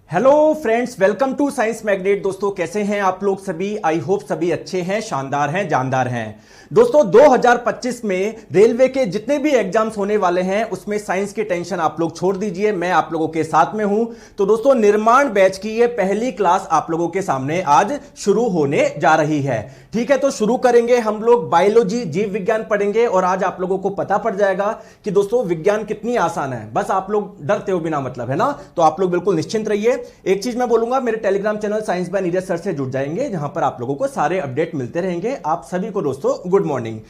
Hello friends, welcome to science magnet. दोस्तों कैसे हैं आप लोग सभी? आई होप सभी अच्छे हैं, शानदार हैं, जानदार हैं। दोस्तों 2025 में रेलवे के जितने भी एग्जाम्स होने वाले हैं उसमें साइंस की टेंशन आप लोग छोड़ दीजिए, मैं आप लोगों के साथ में हूं। तो दोस्तों निर्माण बैच की ये पहली क्लास आप लोगों के सामने आज शुरू होने जा रही है। ठीक है, तो शुरू करेंगे हम लोग बायोलॉजी, जीव विज्ञान पढ़ेंगे और आज आप लोगों को पता पड़ जाएगा कि दोस्तों विज्ञान कितनी आसान है। बस आप लोग डरते हो बिना मतलब, है ना? तो आप लोग बिल्कुल निश्चिंत रहिए। एक चीज मैं बोलूंगा, मेरे Telegram channel science by Neeraj sir से जुड़ जाएंगे, जहां पर आप लोगों को सारे अपडेट मिलते रहेंगे। आप सभी को दोस्तों गुड मॉर्निंग।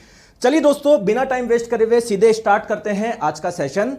चलिए दोस्तों, बिना टाइम वेस्ट करे हुए सीधे स्टार्ट करते हैं आज का सेशन।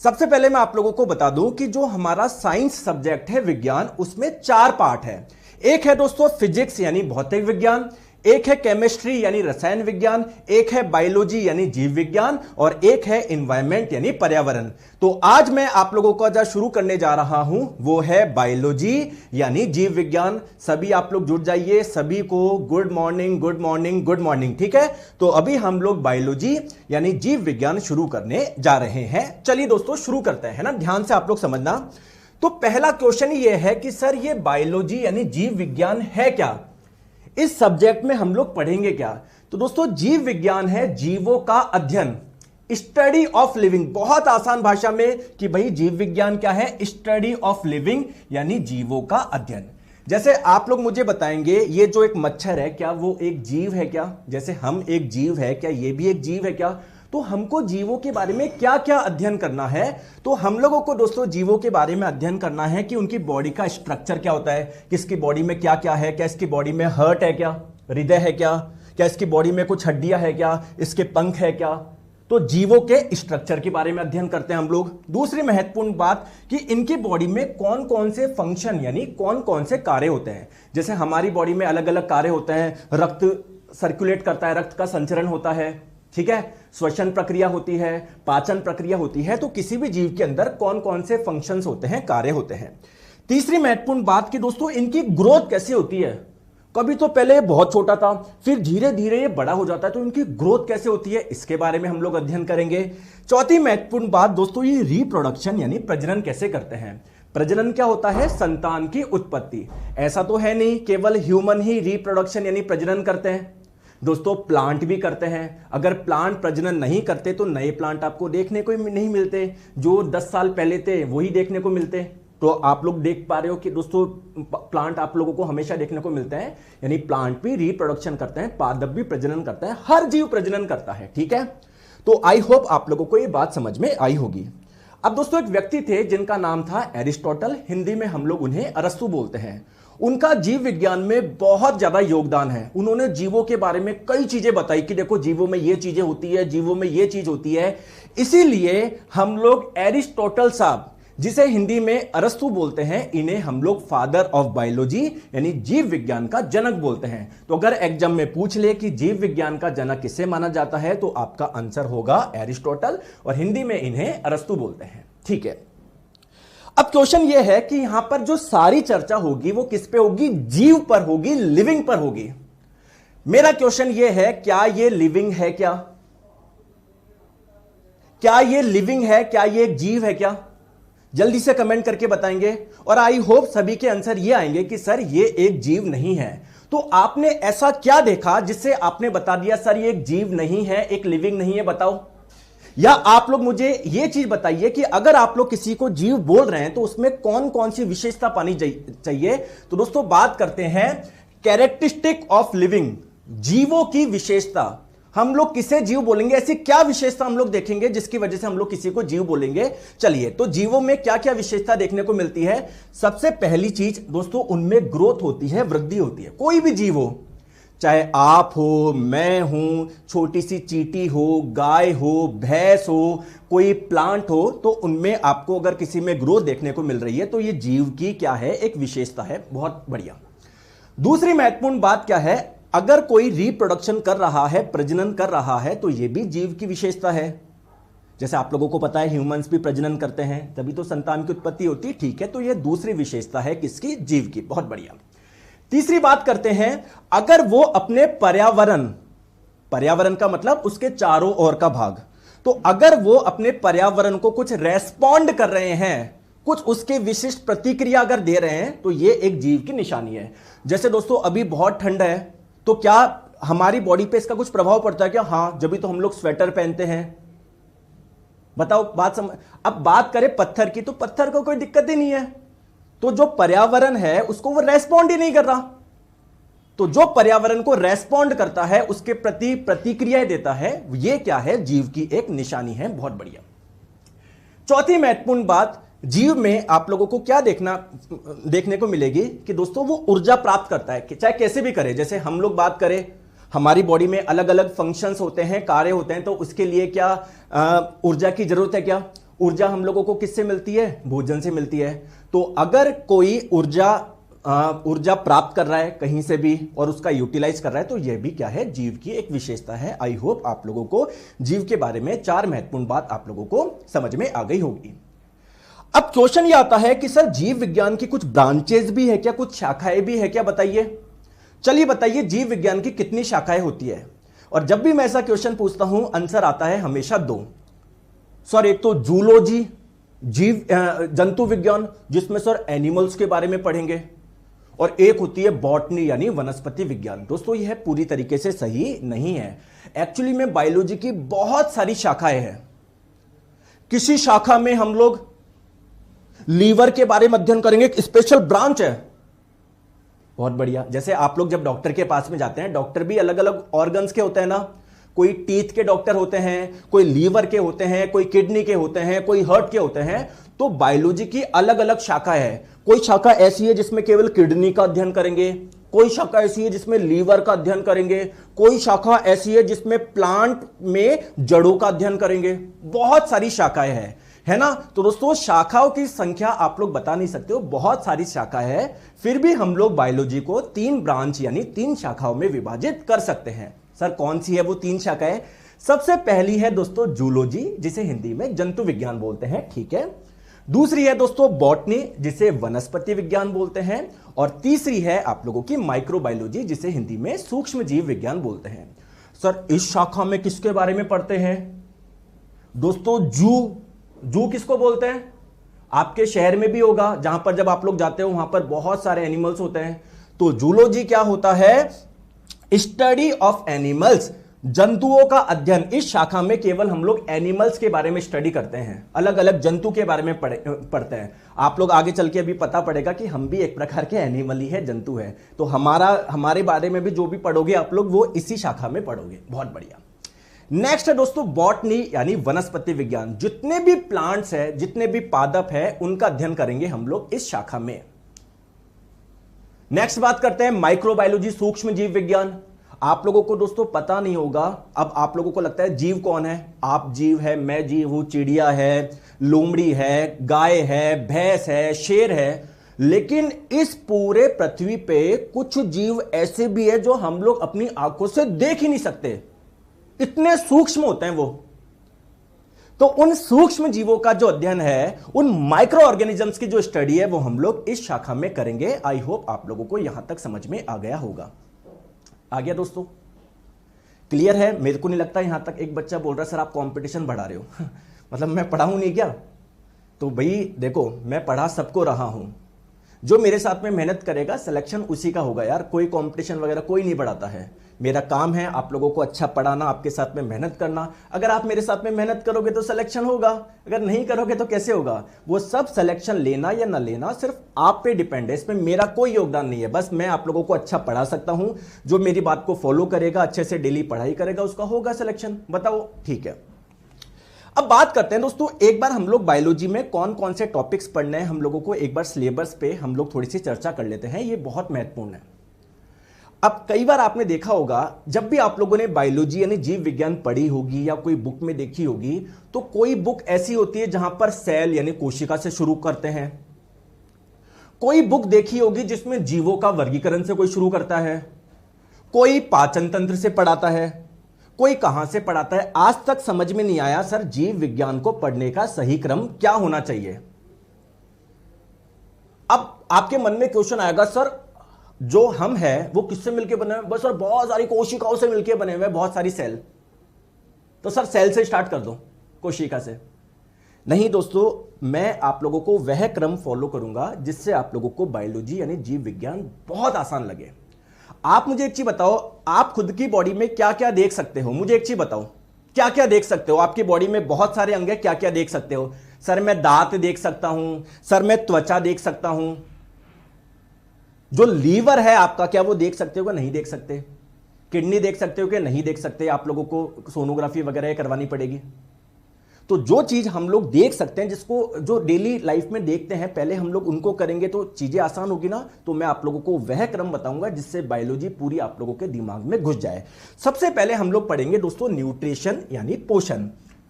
सबसे पहले मैं आप लोगों को बता दूं कि जो हमारा साइंस सब्जेक्ट है विज्ञान, उसमें 4 पार्ट है। एक है दोस्तों फिजिक्स यानी भौतिक विज्ञान, एक है केमिस्ट्री यानी रसायन विज्ञान, एक है बायोलॉजी यानी जीव विज्ञान और एक है एनवायरनमेंट यानी पर्यावरण। तो आज मैं आप लोगों को जो शुरू करने जा रहा हूं वो है बायोलॉजी यानी जीव विज्ञान। सभी आप लोग जुड़ जाइए, सभी को good morning, good morning, good morning. ठीक है, तो अभी हम लोग बायोलॉजी यानी जीव विज्ञान शुरू करने जा रहे हैं। चलिए दोस्तों शुरू करते हैं ना, ध्यान से आप लोग समझना। तो पहला क्वेश्चन ये है कि सर ये बायोलॉजी यानी जीव विज्ञान है क्या? इस सब्जेक्ट में हम लोग पढ़ेंगे क्या? तो दोस्तों जीव विज्ञान है जीवों का अध्ययन, स्टडी ऑफ लिविंग। बहुत आसान भाषा में कि भाई जीव विज्ञान क्या है? स्टडी ऑफ लिविंग यानी जीवों का अध्ययन। जैसे आप लोग मुझे बताएंगे ये जो एक मच्छर है, क्या वो एक जीव है क्या? जैसे हम एक जीव है, क्या ये भी एक जीव है क्या? तो हमको जीवों के बारे में क्या क्या अध्ययन करना है? तो हम लोगों को दोस्तों जीवों के बारे में अध्ययन करना है कि उनकी बॉडी का स्ट्रक्चर क्या होता है, किसकी बॉडी में क्या क्या है, क्या इसकी बॉडी में हार्ट है, क्या हृदय है, क्या इसकी बॉडी में कुछ हड्डियां है, क्या इसके पंख है क्या? तो जीवों के स्ट्रक्चर के बारे में अध्ययन करते हैं हम लोग। दूसरी महत्वपूर्ण बात कि इनकी बॉडी में कौन कौन से फंक्शन यानी कौन कौन से कार्य होते हैं। जैसे हमारी बॉडी में अलग अलग कार्य होते हैं, रक्त सर्कुलेट करता है, रक्त का संचरण होता है, ठीक है, श्वसन प्रक्रिया होती है, पाचन प्रक्रिया होती है। तो किसी भी जीव के अंदर कौन कौन से फंक्शंस होते हैं, कार्य होते हैं। तीसरी महत्वपूर्ण बात कि दोस्तों इनकी ग्रोथ कैसे होती है। कभी तो पहले बहुत छोटा था, फिर धीरे धीरे ये बड़ा हो जाता है, तो इनकी ग्रोथ कैसे होती है, इसके बारे में हम लोग अध्ययन करेंगे। चौथी महत्वपूर्ण बात दोस्तों, ये रिप्रोडक्शन यानी प्रजनन कैसे करते हैं। प्रजनन क्या होता है? संतान की उत्पत्ति। ऐसा तो है नहीं केवल ह्यूमन ही रिप्रोडक्शन यानी प्रजनन करते हैं, दोस्तों प्लांट भी करते हैं। अगर प्लांट प्रजनन नहीं करते तो नए प्लांट आपको देखने को नहीं मिलते, जो 10 साल पहले थे वही देखने को मिलते। तो आप लोग देख पा रहे हो कि दोस्तों प्लांट आप लोगों को हमेशा देखने को मिलते हैं, यानी प्लांट भी रिप्रोडक्शन करते हैं, पादप भी प्रजनन करता है, हर जीव प्रजनन करता है। ठीक है, तो आई होप आप लोगों को ये बात समझ में आई होगी। अब दोस्तों एक व्यक्ति थे जिनका नाम था एरिस्टोटल, हिंदी में हम लोग उन्हें अरस्तु बोलते हैं। उनका जीव विज्ञान में बहुत ज्यादा योगदान है। उन्होंने जीवों के बारे में कई चीजें बताई कि देखो जीवों में ये चीजें होती है, जीवों में ये चीज होती है। इसीलिए हम लोग एरिस्टोटल साहब, जिसे हिंदी में अरस्तु बोलते हैं, इन्हें हम लोग फादर ऑफ बायोलॉजी यानी जीव विज्ञान का जनक बोलते हैं। तो अगर एग्जाम में पूछ ले कि जीव विज्ञान का जनक किसे माना जाता है, तो आपका आंसर होगा एरिस्टोटल, और हिंदी में इन्हें अरस्तु बोलते हैं। ठीक है, अब क्वेश्चन यह है कि यहां पर जो सारी चर्चा होगी वो किस पे होगी? जीव पर होगी, लिविंग पर होगी। मेरा क्वेश्चन यह है, क्या ये लिविंग है? क्या ये लिविंग है? क्या ये एक जीव है? क्या जल्दी से कमेंट करके बताएंगे। और आई होप सभी के आंसर ये आएंगे कि सर ये एक जीव नहीं है। तो आपने ऐसा क्या देखा जिससे आपने बता दिया सर ये एक जीव नहीं है, एक लिविंग नहीं है? बताओ। या आप लोग मुझे यह चीज बताइए कि अगर आप लोग किसी को जीव बोल रहे हैं तो उसमें कौन कौन सी विशेषता पानी चाहिए। तो दोस्तों बात करते हैं कैरेक्टरिस्टिक ऑफ लिविंग, जीवों की विशेषता। हम लोग किसे जीव बोलेंगे, ऐसी क्या विशेषता हम लोग देखेंगे जिसकी वजह से हम लोग किसी को जीव बोलेंगे। चलिए, तो जीवों में क्या क्या विशेषता देखने को मिलती है? सबसे पहली चीज दोस्तों, उनमें ग्रोथ होती है, वृद्धि होती है। कोई भी जीव हो, चाहे आप हो, मैं हूं, छोटी सी चींटी हो, गाय हो, भैंस हो, कोई प्लांट हो, तो उनमें आपको अगर किसी में ग्रोथ देखने को मिल रही है तो ये जीव की क्या है? एक विशेषता है। बहुत बढ़िया। दूसरी महत्वपूर्ण बात क्या है? अगर कोई रिप्रोडक्शन कर रहा है, प्रजनन कर रहा है, तो ये भी जीव की विशेषता है। जैसे आप लोगों को पता है ह्यूमंस भी प्रजनन करते हैं, तभी तो संतान की उत्पत्ति होती है। ठीक है, तो ये दूसरी विशेषता है किसकी? जीव की। बहुत बढ़िया। तीसरी बात करते हैं, अगर वो अपने पर्यावरण का मतलब उसके चारों ओर का भाग, तो अगर वो अपने पर्यावरण को कुछ रेस्पॉन्ड कर रहे हैं, कुछ उसके विशिष्ट प्रतिक्रिया अगर दे रहे हैं तो ये एक जीव की निशानी है। जैसे दोस्तों अभी बहुत ठंड है, तो क्या हमारी बॉडी पे इसका कुछ प्रभाव पड़ता है क्या? हाँ, जब भी तो हम लोग स्वेटर पहनते हैं। बताओ अब बात करें पत्थर की, तो पत्थर को कोई दिक्कत ही नहीं है। तो जो पर्यावरण है उसको वो रेस्पॉन्ड ही नहीं कर रहा। तो जो पर्यावरण को रेस्पॉन्ड करता है उसके प्रति प्रतिक्रियाएं देता है, ये क्या है? जीव की एक निशानी है। बहुत बढ़िया। चौथी महत्वपूर्ण बात, जीव में आप लोगों को क्या देखने को मिलेगी कि दोस्तों वो ऊर्जा प्राप्त करता है, चाहे कैसे भी करे। जैसे हम लोग बात करें, हमारी बॉडी में अलग अलग फंक्शंस होते हैं, कार्य होते हैं, तो उसके लिए क्या ऊर्जा की जरूरत है? क्या ऊर्जा हम लोगों को किससे मिलती है? भोजन से मिलती है। तो अगर कोई ऊर्जा प्राप्त कर रहा है कहीं से भी और उसका यूटिलाइज कर रहा है, तो यह भी क्या है? जीव की एक विशेषता है। आई होप आप लोगों को जीव के बारे में 4 महत्वपूर्ण बात आप लोगों को समझ में आ गई होगी। अब क्वेश्चन यह आता है कि सर जीव विज्ञान की कुछ ब्रांचेस भी है क्या, कुछ शाखाएं भी है क्या? बताइए, चलिए बताइए, जीव विज्ञान की कितनी शाखाएं होती है? और जब भी मैं ऐसा क्वेश्चन पूछता हूं, आंसर आता है हमेशा 2। सर एक तो जूलॉजी, जंतु विज्ञान, जिसमें सर एनिमल्स के बारे में पढ़ेंगे, और एक होती है बॉटनी यानी वनस्पति विज्ञान। दोस्तों यह पूरी तरीके से सही नहीं है। एक्चुअली में बायोलॉजी की बहुत सारी शाखाएं हैं। किसी शाखा में हम लोग लीवर के बारे में अध्ययन करेंगे, एक स्पेशल ब्रांच है। बहुत बढ़िया। जैसे आप लोग जब डॉक्टर के पास में जाते हैं, डॉक्टर भी अलग अलग ऑर्गन्स के होते हैं ना। कोई टीथ के डॉक्टर होते हैं, कोई लीवर के होते हैं, कोई किडनी के होते हैं, कोई हार्ट के होते हैं। तो बायोलॉजी की अलग अलग शाखा है। कोई शाखा ऐसी है जिसमें केवल किडनी का अध्ययन करेंगे, कोई शाखा ऐसी है जिसमें लीवर का अध्ययन करेंगे, कोई शाखा ऐसी है जिसमें प्लांट में जड़ों का अध्ययन करेंगे। बहुत सारी शाखाएं हैं, है ना। तो दोस्तों शाखाओं की संख्या आप लोग बता नहीं सकते हो, बहुत सारी शाखाएं हैं। फिर भी हम लोग बायोलॉजी को 3 ब्रांच यानी 3 शाखाओं में विभाजित कर सकते हैं। सर कौन सी है वो 3 शाखाएं? सबसे पहली है दोस्तों जूलॉजी, जिसे हिंदी में जंतु विज्ञान बोलते हैं, ठीक है। दूसरी है दोस्तों बॉटनी, जिसे वनस्पति विज्ञान बोलते हैं। और तीसरी है आप लोगों की माइक्रोबायोलॉजी, जिसे हिंदी में सूक्ष्म जीव विज्ञान बोलते हैं। सर इस शाखा में किसके बारे में पढ़ते हैं? दोस्तों जू किसको बोलते हैं? आपके शहर में भी होगा, जहां पर जब आप लोग जाते हो वहां पर बहुत सारे एनिमल्स होते हैं। तो जूलॉजी क्या होता है? स्टडी ऑफ एनिमल्स, जंतुओं का अध्ययन। इस शाखा में केवल हम लोग एनिमल्स के बारे में स्टडी करते हैं, अलग अलग जंतु के बारे में पढ़ते हैं। आप लोग आगे चल के अभी पता पड़ेगा कि हम भी एक प्रकार के एनिमल ही है, जंतु है। तो हमारे बारे में भी जो भी पढ़ोगे आप लोग, वो इसी शाखा में पढ़ोगे। बहुत बढ़िया। नेक्स्ट है दोस्तों बॉटनी यानी वनस्पति विज्ञान। जितने भी प्लांट्स है, जितने भी पादप है, उनका अध्ययन करेंगे हम लोग इस शाखा में। नेक्स्ट बात करते हैं माइक्रोबायोलॉजी, सूक्ष्म जीव विज्ञान। आप लोगों को दोस्तों पता नहीं होगा, अब आप लोगों को लगता है जीव कौन है? आप जीव है, मैं जीव हूं, चिड़िया है, लोमड़ी है, गाय है, भैंस है, शेर है। लेकिन इस पूरे पृथ्वी पे कुछ जीव ऐसे भी है जो हम लोग अपनी आंखों से देख ही नहीं सकते, इतने सूक्ष्म होते हैं वो। तो उन सूक्ष्म जीवों का जो अध्ययन है, उन माइक्रो ऑर्गेनिजम्स की जो स्टडी है, वो हम लोग इस शाखा में करेंगे। आई होप आप लोगों को यहां तक समझ में आ गया होगा। आ गया दोस्तों? क्लियर है? मेरे को नहीं लगता यहां तक एक बच्चा बोल रहा है सर आप कंपटीशन बढ़ा रहे हो मतलब मैं पढ़ाऊं नहीं क्या? तो भाई देखो, मैं पढ़ा सबको रहा हूं। जो मेरे साथ में मेहनत करेगा, सिलेक्शन उसी का होगा यार। कोई कंपटीशन वगैरह कोई नहीं बढ़ाता है। मेरा काम है आप लोगों को अच्छा पढ़ाना, आपके साथ में मेहनत करना। अगर आप मेरे साथ में मेहनत करोगे तो सिलेक्शन होगा, अगर नहीं करोगे तो कैसे होगा? वो सब सिलेक्शन लेना या ना लेना सिर्फ आप पे डिपेंड है, इसमें मेरा कोई योगदान नहीं है। बस मैं आप लोगों को अच्छा पढ़ा सकता हूं। जो मेरी बात को फॉलो करेगा, अच्छे से डेली पढ़ाई करेगा, उसका होगा सिलेक्शन। बताओ, ठीक है। अब बात करते हैं दोस्तों, एक बार हम लोग बायोलॉजी में कौन कौन से टॉपिक्स पढ़ने हैं हम लोगों को, एक बार सिलेबस पे हम लोग थोड़ी सी चर्चा कर लेते हैं। ये बहुत महत्वपूर्ण है। अब कई बार आपने देखा होगा, जब भी आप लोगों ने बायोलॉजी यानी जीव विज्ञान पढ़ी होगी या कोई बुक में देखी होगी, तो कोई बुक ऐसी होती है जहां पर सेल यानी कोशिका से शुरू करते हैं। कोई बुक देखी होगी जिसमें जीवों का वर्गीकरण से कोई शुरू करता है, कोई पाचन तंत्र से पढ़ाता है, कोई कहां से पढ़ाता है। आज तक समझ में नहीं आया सर जीव विज्ञान को पढ़ने का सही क्रम क्या होना चाहिए। अब आपके मन में क्वेश्चन आएगा, सर जो हम है वो किससे मिलके बने हुए? बस सर बहुत सारी कोशिकाओं से मिलके बने हुए, बहुत सारी सेल। तो सर सेल से स्टार्ट कर दो, कोशिका से। नहीं दोस्तों, मैं आप लोगों को वह क्रम फॉलो करूंगा जिससे आप लोगों को बायोलॉजी यानी जीव विज्ञान बहुत आसान लगे। आप मुझे एक चीज बताओ, आप खुद की बॉडी में क्या क्या देख सकते हो? मुझे एक चीज बताओ, क्या क्या देख सकते हो? आपकी बॉडी में बहुत सारे अंग हैं, क्या क्या देख सकते हो? सर मैं दांत देख सकता हूं, सर मैं त्वचा देख सकता हूं। जो लीवर है आपका, क्या वो देख सकते हो? नहीं देख सकते। किडनी देख सकते हो कि नहीं देख सकते? आप लोगों को सोनोग्राफी वगैरह करवानी पड़ेगी। तो जो चीज हम लोग देख सकते हैं, जिसको जो डेली लाइफ में देखते हैं, पहले हम लोग उनको करेंगे तो चीजें आसान होगी ना। तो मैं आप लोगों को वह क्रम बताऊंगा जिससे बायोलॉजी पूरी आप लोगों के दिमाग में घुस जाए। सबसे पहले हम लोग पढ़ेंगे दोस्तों न्यूट्रिशन यानी पोषण।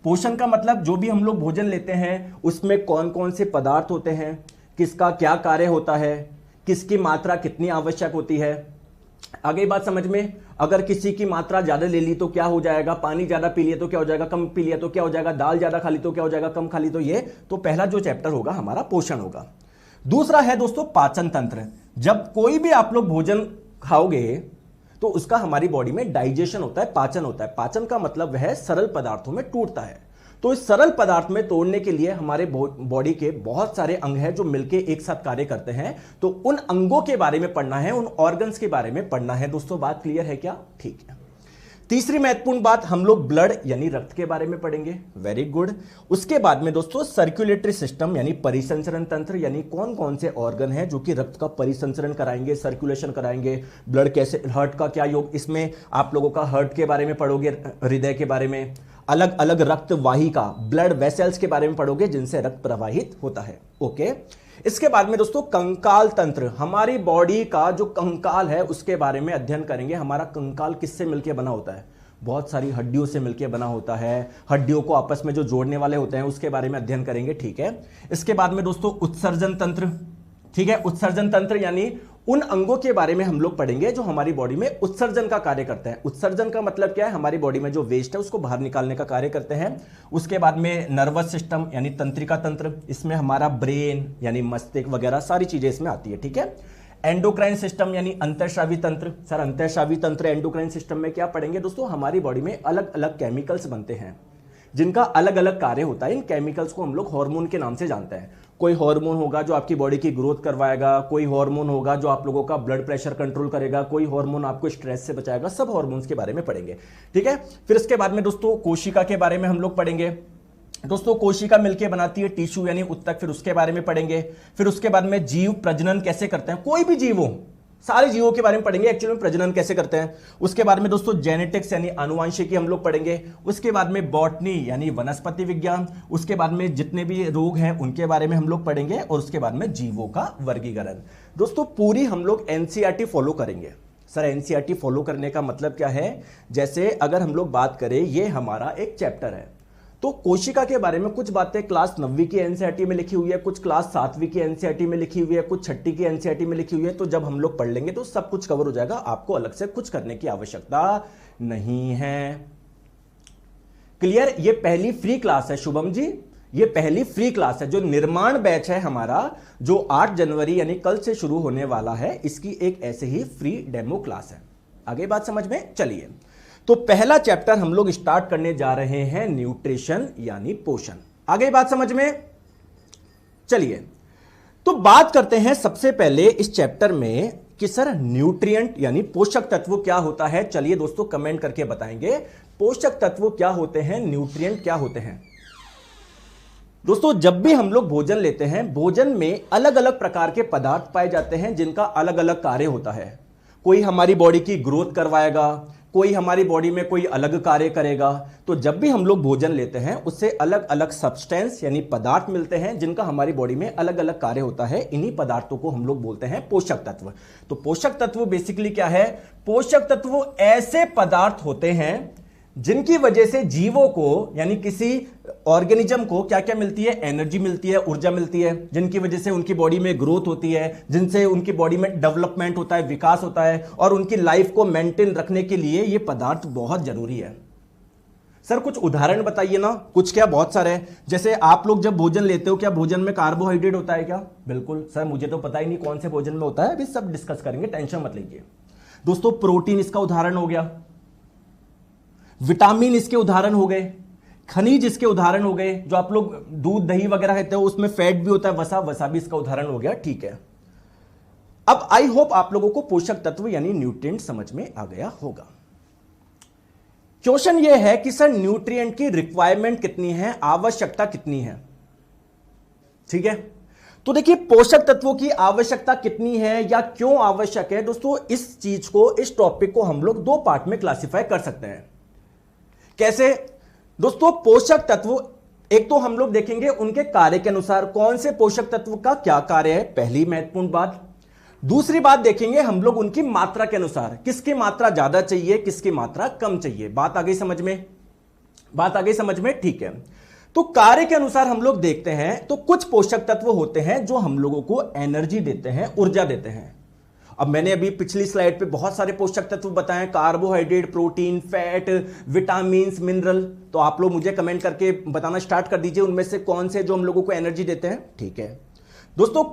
पोषण का मतलब जो भी हम लोग भोजन लेते हैं उसमें कौन कौन से पदार्थ होते हैं, किसका क्या कार्य होता है, किसकी मात्रा कितनी आवश्यक होती है। आगे बात समझ में? अगर किसी की मात्रा ज्यादा ले ली तो क्या हो जाएगा, पानी ज्यादा पी लिया तो क्या हो जाएगा, कम पी लिया तो क्या हो जाएगा, दाल ज्यादा खा ली तो क्या हो जाएगा, कम खा ली तो ये। तो पहला जो चैप्टर होगा हमारा पोषण होगा। दूसरा है दोस्तों पाचन तंत्र। जब कोई भी आप लोग भोजन खाओगे तो उसका हमारी बॉडी में डाइजेशन होता है, पाचन होता है। पाचन का मतलब वह सरल पदार्थों में टूटता है। तो इस सरल पदार्थ में तोड़ने के लिए हमारे बॉडी के बहुत सारे अंग हैं जो मिलके एक साथ कार्य करते हैं। तो उन अंगों के बारे में पढ़ना है, उन ऑर्गन्स के बारे में पढ़ना है। दोस्तों बात क्लियर है क्या? ठीक है। तीसरी महत्वपूर्ण बात, हम लोग ब्लड यानी रक्त के बारे में पढ़ेंगे। Very good. उसके बाद में दोस्तों सर्कुलेटरी सिस्टम यानी परिसंचरण तंत्र, यानी कौन कौन से ऑर्गन हैं जो कि रक्त का परिसंचरण कराएंगे, सर्कुलेशन कराएंगे। ब्लड कैसे, हार्ट का क्या योग, इसमें आप लोगों का हार्ट के बारे में पढ़ोगे, हृदय के बारे में, अलग अलग रक्त वाहिका ब्लड वेसल्स के बारे में पढ़ोगे जिनसे रक्त प्रवाहित होता है। ओके। इसके बाद में दोस्तों कंकाल तंत्र, हमारी बॉडी का जो कंकाल है उसके बारे में अध्ययन करेंगे। हमारा कंकाल किससे मिलकर बना होता है? बहुत सारी हड्डियों से मिलकर बना होता है। हड्डियों को आपस में जो जोड़ने वाले होते हैं उसके बारे में अध्ययन करेंगे। ठीक है। इसके बाद में दोस्तों उत्सर्जन तंत्र। ठीक है। उत्सर्जन तंत्र यानी उन अंगों के बारे में हम लोग पढ़ेंगे जो हमारी बॉडी में उत्सर्जन का कार्य करते हैं। उत्सर्जन का मतलब क्या है? हमारी बॉडी में जो वेस्ट है उसको बाहर निकालने का कार्य करते हैं। उसके बाद में नर्वस सिस्टम यानी तंत्रिका तंत्र, इसमें हमारा ब्रेन यानी मस्तिष्क वगैरह सारी चीजें इसमें आती है। ठीक है। एंडोक्राइन सिस्टम यानी अंतःस्रावी तंत्र। सर अंतःस्रावी तंत्र एंडोक्राइन सिस्टम में क्या पढ़ेंगे दोस्तों? हमारी बॉडी में अलग अलग केमिकल्स बनते हैं जिनका अलग अलग कार्य होता है। इन केमिकल्स को हम लोग हार्मोन के नाम से जानते हैं। कोई हार्मोन होगा जो आपकी बॉडी की ग्रोथ करवाएगा, कोई हार्मोन होगा जो आप लोगों का ब्लड प्रेशर कंट्रोल करेगा, कोई हार्मोन आपको स्ट्रेस से बचाएगा। सब हार्मोन्स के बारे में पढ़ेंगे। ठीक है। फिर इसके बाद में दोस्तों कोशिका के बारे में हम लोग पढ़ेंगे। दोस्तों कोशिका मिलकर बनाती है टिश्यू यानी उत्तक, फिर उसके बारे में पढ़ेंगे। फिर उसके बाद में जीव प्रजनन कैसे करते हैं, कोई भी जीव हो, सारे जीवों के बारे में पढ़ेंगे, एक्चुअली में प्रजनन कैसे करते हैं। उसके बाद में दोस्तों जेनेटिक्स यानी आनुवंशिकी हम लोग पढ़ेंगे। उसके बाद में बॉटनी यानी वनस्पति विज्ञान। उसके बाद में जितने भी रोग हैं उनके बारे में हम लोग पढ़ेंगे। और उसके बाद में जीवों का वर्गीकरण। दोस्तों पूरी हम लोग एनसीईआरटी फॉलो करेंगे। सर एनसीईआरटी फॉलो करने का मतलब क्या है? जैसे अगर हम लोग बात करें, ये हमारा एक चैप्टर है तो कोशिका के बारे में कुछ बातें क्लास 9वीं की एनसीईआरटी में लिखी हुई है, कुछ क्लास 7वीं की एनसीईआरटी में लिखी हुई है, कुछ 6ठी की एनसीईआरटी में लिखी हुई है। तो जब हम लोग पढ़ लेंगे तो सब कुछ कवर हो जाएगा, आपको अलग से कुछ करने की आवश्यकता नहीं है। क्लियर? ये पहली फ्री क्लास है शुभम जी, ये पहली फ्री क्लास है। जो निर्माण बैच है हमारा, जो 8 जनवरी यानी कल से शुरू होने वाला है, इसकी एक ऐसे ही फ्री डेमो क्लास है। आगे बात समझ में? चलिए, तो पहला चैप्टर हम लोग स्टार्ट करने जा रहे हैं न्यूट्रिशन यानी पोषण। आगे बात समझ में? चलिए, तो बात करते हैं सबसे पहले इस चैप्टर में कि सर न्यूट्रिएंट यानी पोषक तत्व क्या होता है। चलिए दोस्तों कमेंट करके बताएंगे पोषक तत्व क्या होते हैं, न्यूट्रिएंट क्या होते हैं। दोस्तों जब भी हम लोग भोजन लेते हैं, भोजन में अलग अलग प्रकार के पदार्थ पाए जाते हैं जिनका अलग अलग कार्य होता है। कोई हमारी बॉडी की ग्रोथ करवाएगा, कोई हमारी बॉडी में कोई अलग कार्य करेगा। तो जब भी हम लोग भोजन लेते हैं उससे अलग अलग सब्सटेंस यानी पदार्थ मिलते हैं जिनका हमारी बॉडी में अलग अलग कार्य होता है। इन्हीं पदार्थों को हम लोग बोलते हैं पोषक तत्व। तो पोषक तत्व बेसिकली क्या है? पोषक तत्व ऐसे पदार्थ होते हैं जिनकी वजह से जीवों को यानी किसी ऑर्गेनिज्म को क्या क्या मिलती है? एनर्जी मिलती है, ऊर्जा मिलती है, जिनकी वजह से उनकी बॉडी में ग्रोथ होती है, जिनसे उनकी बॉडी में डेवलपमेंट होता है, विकास होता है, और उनकी लाइफ को मेंटेन रखने के लिए ये पदार्थ बहुत जरूरी है। सर कुछ उदाहरण बताइए ना। कुछ क्या, बहुत सारे हैं। जैसे आप लोग जब भोजन लेते हो, क्या भोजन में कार्बोहाइड्रेट होता है क्या? बिल्कुल सर, मुझे तो पता ही नहीं कौन से भोजन में होता है, अभी सब डिस्कस करेंगे, टेंशन मत लीजिए। दोस्तों प्रोटीन इसका उदाहरण हो गया, विटामिन इसके उदाहरण हो गए, खनिज इसके उदाहरण हो गए। जो आप लोग दूध दही वगैरह खाते हो उसमें फैट भी होता है, वसा, वसा भी इसका उदाहरण हो गया। ठीक है, अब आई होप आप लोगों को पोषक तत्व यानी न्यूट्रिएंट समझ में आ गया होगा। क्वेश्चन यह है कि सर न्यूट्रिएंट की रिक्वायरमेंट कितनी है, आवश्यकता कितनी है। ठीक है, तो देखिए पोषक तत्वों की आवश्यकता कितनी है या क्यों आवश्यक है दोस्तों, इस चीज को, इस टॉपिक को हम लोग दो पार्ट में क्लासिफाई कर सकते हैं। कैसे दोस्तों, पोषक तत्व एक तो हम लोग देखेंगे उनके कार्य के अनुसार कौन से पोषक तत्व का क्या कार्य है, पहली महत्वपूर्ण बात। दूसरी बात देखेंगे हम लोग उनकी मात्रा के अनुसार, किसकी मात्रा ज्यादा चाहिए, किसकी मात्रा कम चाहिए। बात आ गई समझ में, बात आ गई समझ में। ठीक है, तो कार्य के अनुसार हम लोग देखते हैं तो कुछ पोषक तत्व होते हैं जो हम लोगों को एनर्जी देते हैं, ऊर्जा देते हैं। अब मैंने अभी पिछली स्लाइड पे बहुत सारे पोषक तत्व बताए, carbohydrate, protein, fat, vitamin, mineral. तो आप लोग मुझे कमेंट करके बताना स्टार्ट कर दीजिए उनमें से कौन से जो हम लोगों को एनर्जी देते हैं। ठीक है दोस्तों,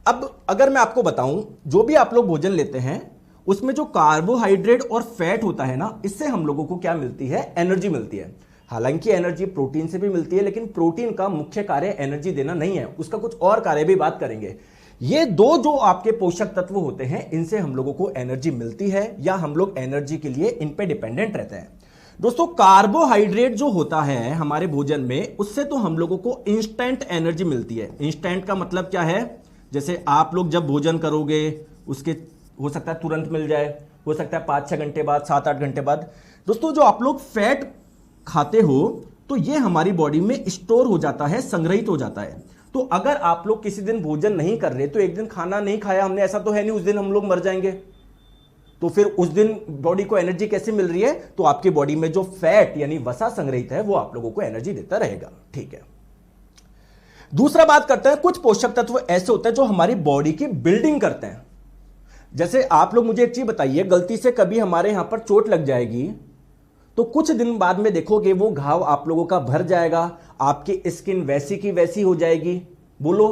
अब अगर मैं आपको बताऊं, जो भी आप लोग भोजन लेते हैं उसमें जो कार्बोहाइड्रेट और फैट होता है ना, इससे हम लोगों को क्या मिलती है, एनर्जी मिलती है। हालांकि एनर्जी प्रोटीन से भी मिलती है, लेकिन प्रोटीन का मुख्य कार्य एनर्जी देना नहीं है, उसका कुछ और कार्य भी बात करेंगे। ये दो जो आपके पोषक तत्व होते हैं, इनसे हम लोगों को एनर्जी मिलती है या हम लोग एनर्जी के लिए इन पे डिपेंडेंट रहते हैं। दोस्तों कार्बोहाइड्रेट जो होता है हमारे भोजन में, उससे तो हम लोगों को इंस्टेंट एनर्जी मिलती है। इंस्टेंट का मतलब क्या है, जैसे आप लोग जब भोजन करोगे उसके हो सकता है तुरंत मिल जाए, हो सकता है 5-6 घंटे बाद, 7-8 घंटे बाद। दोस्तों जो आप लोग फैट खाते हो तो ये हमारी बॉडी में स्टोर हो जाता है, संग्रहित हो जाता है। तो अगर आप लोग किसी दिन भोजन नहीं कर रहे, तो एक दिन खाना नहीं खाया हमने, ऐसा तो है नहीं उस दिन हम लोग मर जाएंगे, तो फिर उस दिन बॉडी को एनर्जी कैसे मिल रही है, तो आपकी बॉडी में जो फैट यानी वसा संग्रहित है वो आप लोगों को एनर्जी देता रहेगा। ठीक है, दूसरा बात करते हैं, कुछ पोषक तत्व ऐसे होते हैं जो हमारी बॉडी की बिल्डिंग करते हैं। जैसे आप लोग मुझे एक चीज बताइए, गलती से कभी हमारे यहां पर चोट लग जाएगी तो कुछ दिन बाद में देखोगे वो घाव आप लोगों का भर जाएगा, आपकी स्किन वैसी की वैसी हो जाएगी। बोलो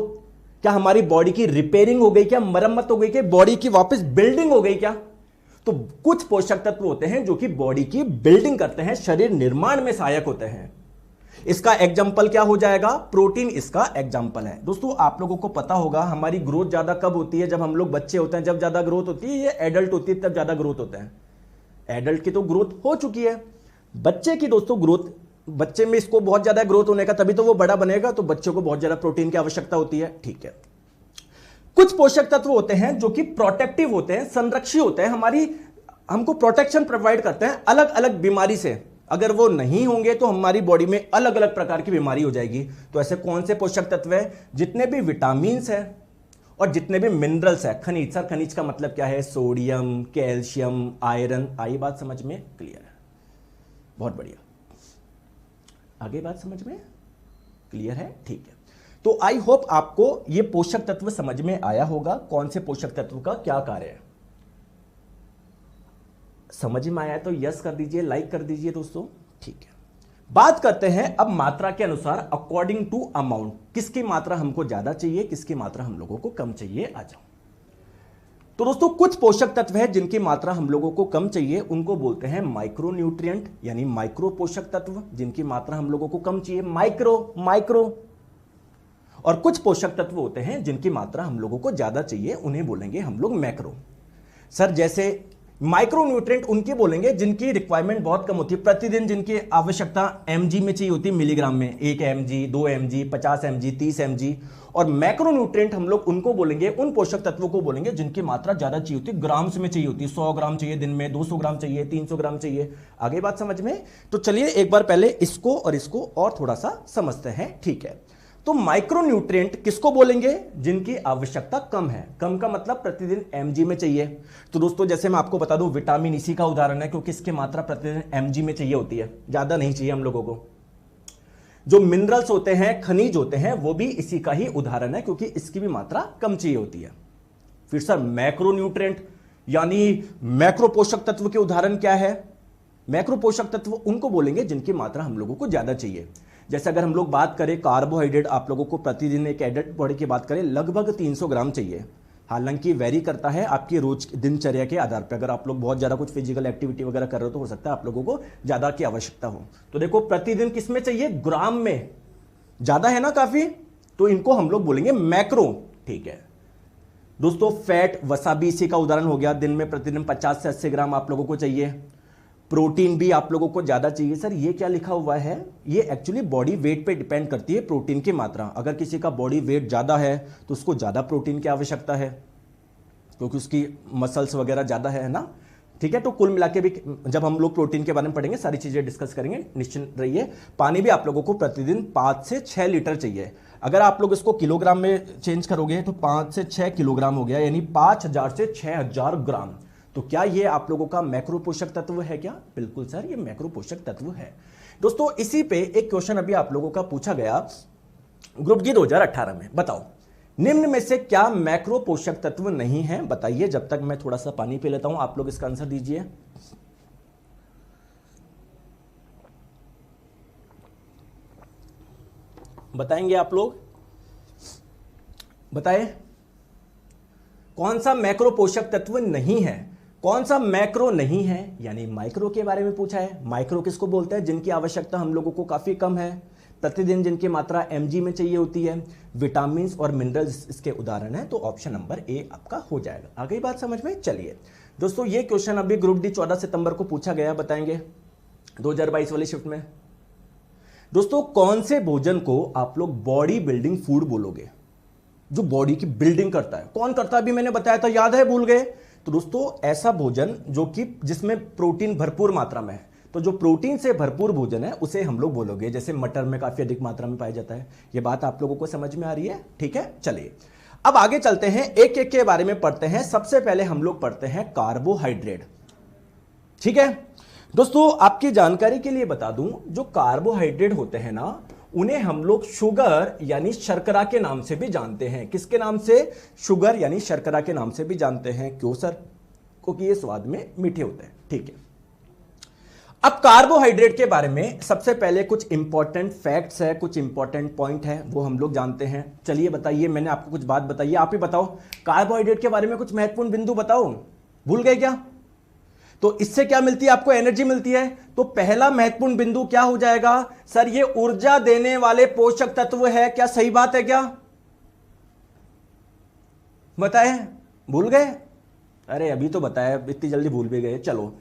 क्या हमारी बॉडी की रिपेयरिंग हो गई, क्या मरम्मत हो गई, क्या बॉडी की वापस बिल्डिंग हो गई क्या? तो कुछ पोषक तत्व होते हैं जो कि बॉडी की बिल्डिंग करते हैं, शरीर निर्माण में सहायक होते हैं। इसका एग्जाम्पल क्या हो जाएगा, प्रोटीन इसका एग्जाम्पल है। दोस्तों आप लोगों को पता होगा हमारी ग्रोथ ज्यादा कब होती है, जब हम लोग बच्चे होते हैं, जब ज्यादा ग्रोथ होती है, ये एडल्ट होती है तब ज्यादा ग्रोथ होता है। एडल्ट की तो ग्रोथ हो चुकी है, बच्चे की दोस्तों ग्रोथ, बच्चे में इसको बहुत ज्यादा ग्रोथ होने का, तभी तो वो बड़ा बनेगा, तो बच्चों को बहुत ज्यादा प्रोटीन की आवश्यकता होती है। ठीक है, कुछ पोषक तत्व होते हैं जो कि प्रोटेक्टिव होते हैं, संरक्षी होते हैं, हमारी हमको प्रोटेक्शन प्रोवाइड करते हैं अलग अलग बीमारी से। अगर वो नहीं होंगे तो हमारी बॉडी में अलग अलग प्रकार की बीमारी हो जाएगी। तो ऐसे कौन से पोषक तत्व है, जितने भी विटामिन है और जितने भी मिनरल्स है, खनिज। सर खनिज का मतलब क्या है, सोडियम, कैल्शियम, आयरन। आई बात समझ में क्लियर है, बहुत बढ़िया, आगे बात समझ में क्लियर है। ठीक है, तो आई होप आपको ये पोषक तत्व समझ में आया होगा, कौन से पोषक तत्व का क्या कार्य है। समझ में आया तो यस कर दीजिए, लाइक कर दीजिए दोस्तों। ठीक है, बात करते हैं अब मात्रा के अनुसार, अकॉर्डिंग टू अमाउंट, किसकी मात्रा हमको ज्यादा चाहिए, किसकी मात्रा हम लोगों को कम चाहिए। आ जाओ, तो दोस्तों कुछ पोषक तत्व है जिनकी मात्रा हम लोगों को कम चाहिए, उनको बोलते हैं माइक्रो न्यूट्रिएंट यानी माइक्रो पोषक तत्व, जिनकी मात्रा हम लोगों को कम चाहिए, माइक्रो। और कुछ पोषक तत्व होते हैं जिनकी मात्रा हम लोगों को ज्यादा चाहिए, उन्हें बोलेंगे हम लोग मैक्रो। सर जैसे माइक्रो न्यूट्रिएंट उनके बोलेंगे जिनकी रिक्वायरमेंट बहुत कम होती है, प्रतिदिन जिनकी आवश्यकता mg में चाहिए होती है, मिलीग्राम में, 1 mg, 2 mg, 50 mg, 30 mg। और मैक्रो न्यूट्रिएंट हम लोग उनको बोलेंगे, उन पोषक तत्वों को बोलेंगे जिनकी मात्रा ज्यादा चाहिए होती है, ग्राम्स में चाहिए होती है, 100 ग्राम चाहिए दिन में, 200 ग्राम चाहिए, 300 ग्राम चाहिए। आगे बात समझ में? तो चलिए एक बार पहले इसको और इसको और थोड़ा सा समझते हैं। ठीक है, तो माइक्रो न्यूट्रिएंट किसको बोलेंगे, जिनकी आवश्यकता कम है। कम का मतलब प्रतिदिन mg में चाहिए। तो दोस्तों जैसे मैं आपको बता दूं, विटामिन इसी का उदाहरण है, क्योंकि इसकी मात्रा प्रतिदिन mg में चाहिए होती है, ज्यादा नहीं चाहिए हम लोगों को। जो मिनरल्स होते हैं, खनिज होते हैं, वो भी इसी का ही उदाहरण है, क्योंकि इसकी भी मात्रा कम चाहिए होती है। फिर सर मैक्रो न्यूट्रिएंट यानी मैक्रो पोषक तत्व के उदाहरण क्या है? मैक्रो पोषक तत्व उनको बोलेंगे जिनकी मात्रा हम लोगों को ज्यादा चाहिए। जैसे अगर हम लोग बात करें कार्बोहाइड्रेट, आप लोगों को प्रतिदिन एक एडल्ट बॉडी की बात करें लगभग 300 ग्राम चाहिए। हालांकि वेरी करता है आपकी रोज दिनचर्या के आधार पर। अगर आप लोग बहुत ज्यादा कुछ फिजिकल एक्टिविटी वगैरह कर रहे हो तो हो सकता है आप लोगों को ज्यादा की आवश्यकता हो। तो देखो प्रतिदिन किसमें चाहिए, ग्राम में। ज्यादा है ना काफी, तो इनको हम लोग बोलेंगे मैक्रो। ठीक है दोस्तों, फैट वसा भी इसी का उदाहरण हो गया। दिन में प्रतिदिन 50 से 80 ग्राम आप लोगों को चाहिए। प्रोटीन भी आप लोगों को ज्यादा चाहिए। सर ये क्या लिखा हुआ है, ये एक्चुअली बॉडी वेट पे डिपेंड करती है प्रोटीन की मात्रा। अगर किसी का बॉडी वेट ज्यादा है तो उसको ज्यादा प्रोटीन की आवश्यकता है, क्योंकि उसकी मसल्स वगैरह ज्यादा है ना। ठीक है, तो कुल मिला के भी जब हम लोग प्रोटीन के बारे में पढ़ेंगे सारी चीजें डिस्कस करेंगे, निश्चिंत रहिए। पानी भी आप लोगों को प्रतिदिन 5 से 6 लीटर चाहिए। अगर आप लोग इसको किलोग्राम में चेंज करोगे तो 5 से 6 किलोग्राम हो गया, यानी 5000 से 6000 ग्राम। तो क्या ये आप लोगों का मैक्रो पोषक तत्व है क्या? बिल्कुल सर, ये मैक्रो पोषक तत्व है। दोस्तों इसी पे एक क्वेश्चन अभी आप लोगों का पूछा गया ग्रुप डी 2018 में। बताओ निम्न में से क्या मैक्रो पोषक तत्व नहीं है? बताइए। जब तक मैं थोड़ा सा पानी पी लेता हूं, आप लोग इसका आंसर दीजिए। बताएंगे आप लोग? बताएं कौन सा मैक्रो पोषक तत्व नहीं है, कौन सा मैक्रो नहीं है। यानी माइक्रो के बारे में पूछा है। माइक्रो किसको बोलते हैं? जिनकी आवश्यकता हम लोगों को काफी कम है, प्रतिदिन जिनकी मात्रा mg में चाहिए होती है। विटामिन और मिनरल्स इसके उदाहरण है। तो ऑप्शन नंबर ए आपका हो जाएगा। आ गई बात समझ में? चलिए दोस्तों, ये क्वेश्चन अभी ग्रुप डी 14 सितंबर को पूछा गया, बताएंगे 2022 वाली शिफ्ट में। दोस्तों कौन से भोजन को आप लोग बॉडी बिल्डिंग फूड बोलोगे? जो बॉडी की बिल्डिंग करता है। कौन करता है? अभी मैंने बताया था, याद है? भूल गए? तो दोस्तों ऐसा भोजन जो कि जिसमें प्रोटीन भरपूर मात्रा में है। तो जो प्रोटीन से भरपूर भोजन है उसे हम लोग बोलोगे। जैसे मटर में काफी अधिक मात्रा में पाया जाता है। ये बात आप लोगों को समझ में आ रही है? ठीक है, चलिए अब आगे चलते हैं, एक एक के बारे में पढ़ते हैं। सबसे पहले हम लोग पढ़ते हैं कार्बोहाइड्रेट। ठीक है दोस्तों, आपकी जानकारी के लिए बता दूं, जो कार्बोहाइड्रेट होते हैं ना, उन्हें हम लोग शुगर यानी शर्करा के नाम से भी जानते हैं। किसके नाम से? शुगर यानी शर्करा के नाम से भी जानते हैं। क्यों सर? क्योंकि ये स्वाद में मीठे होते हैं। ठीक है, अब कार्बोहाइड्रेट के बारे में सबसे पहले कुछ इंपॉर्टेंट फैक्ट्स है, कुछ इंपॉर्टेंट पॉइंट है, वो हम लोग जानते हैं। चलिए बताइए, मैंने आपको कुछ बात बताई, आप ही बताओ कार्बोहाइड्रेट के बारे में कुछ महत्वपूर्ण बिंदु बताओ। भूल गए क्या? तो इससे क्या मिलती है आपको? एनर्जी मिलती है। तो पहला महत्वपूर्ण बिंदु क्या हो जाएगा? सर ये ऊर्जा देने वाले पोषक तत्व है। क्या सही बात है क्या? बताएं, भूल गए? अरे अभी तो बताया, इतनी जल्दी भूल भी गए। चलो,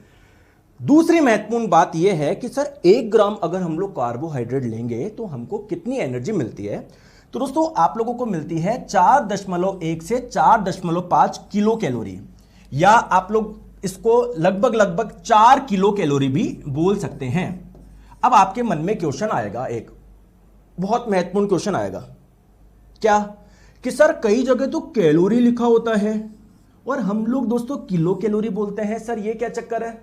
दूसरी महत्वपूर्ण बात यह है कि सर 1 ग्राम अगर हम लोग कार्बोहाइड्रेट लेंगे तो हमको कितनी एनर्जी मिलती है? तो दोस्तों आप लोगों को मिलती है 4.1 से 4.5 किलो कैलोरी, या आप लोग इसको लगभग 4 किलो कैलोरी भी बोल सकते हैं। अब आपके मन में क्वेश्चन आएगा, एक बहुत महत्वपूर्ण क्वेश्चन आएगा। क्या? कि सर कई जगह तो कैलोरी लिखा होता है और हम लोग दोस्तों किलो कैलोरी बोलते हैं। सर ये क्या चक्कर है?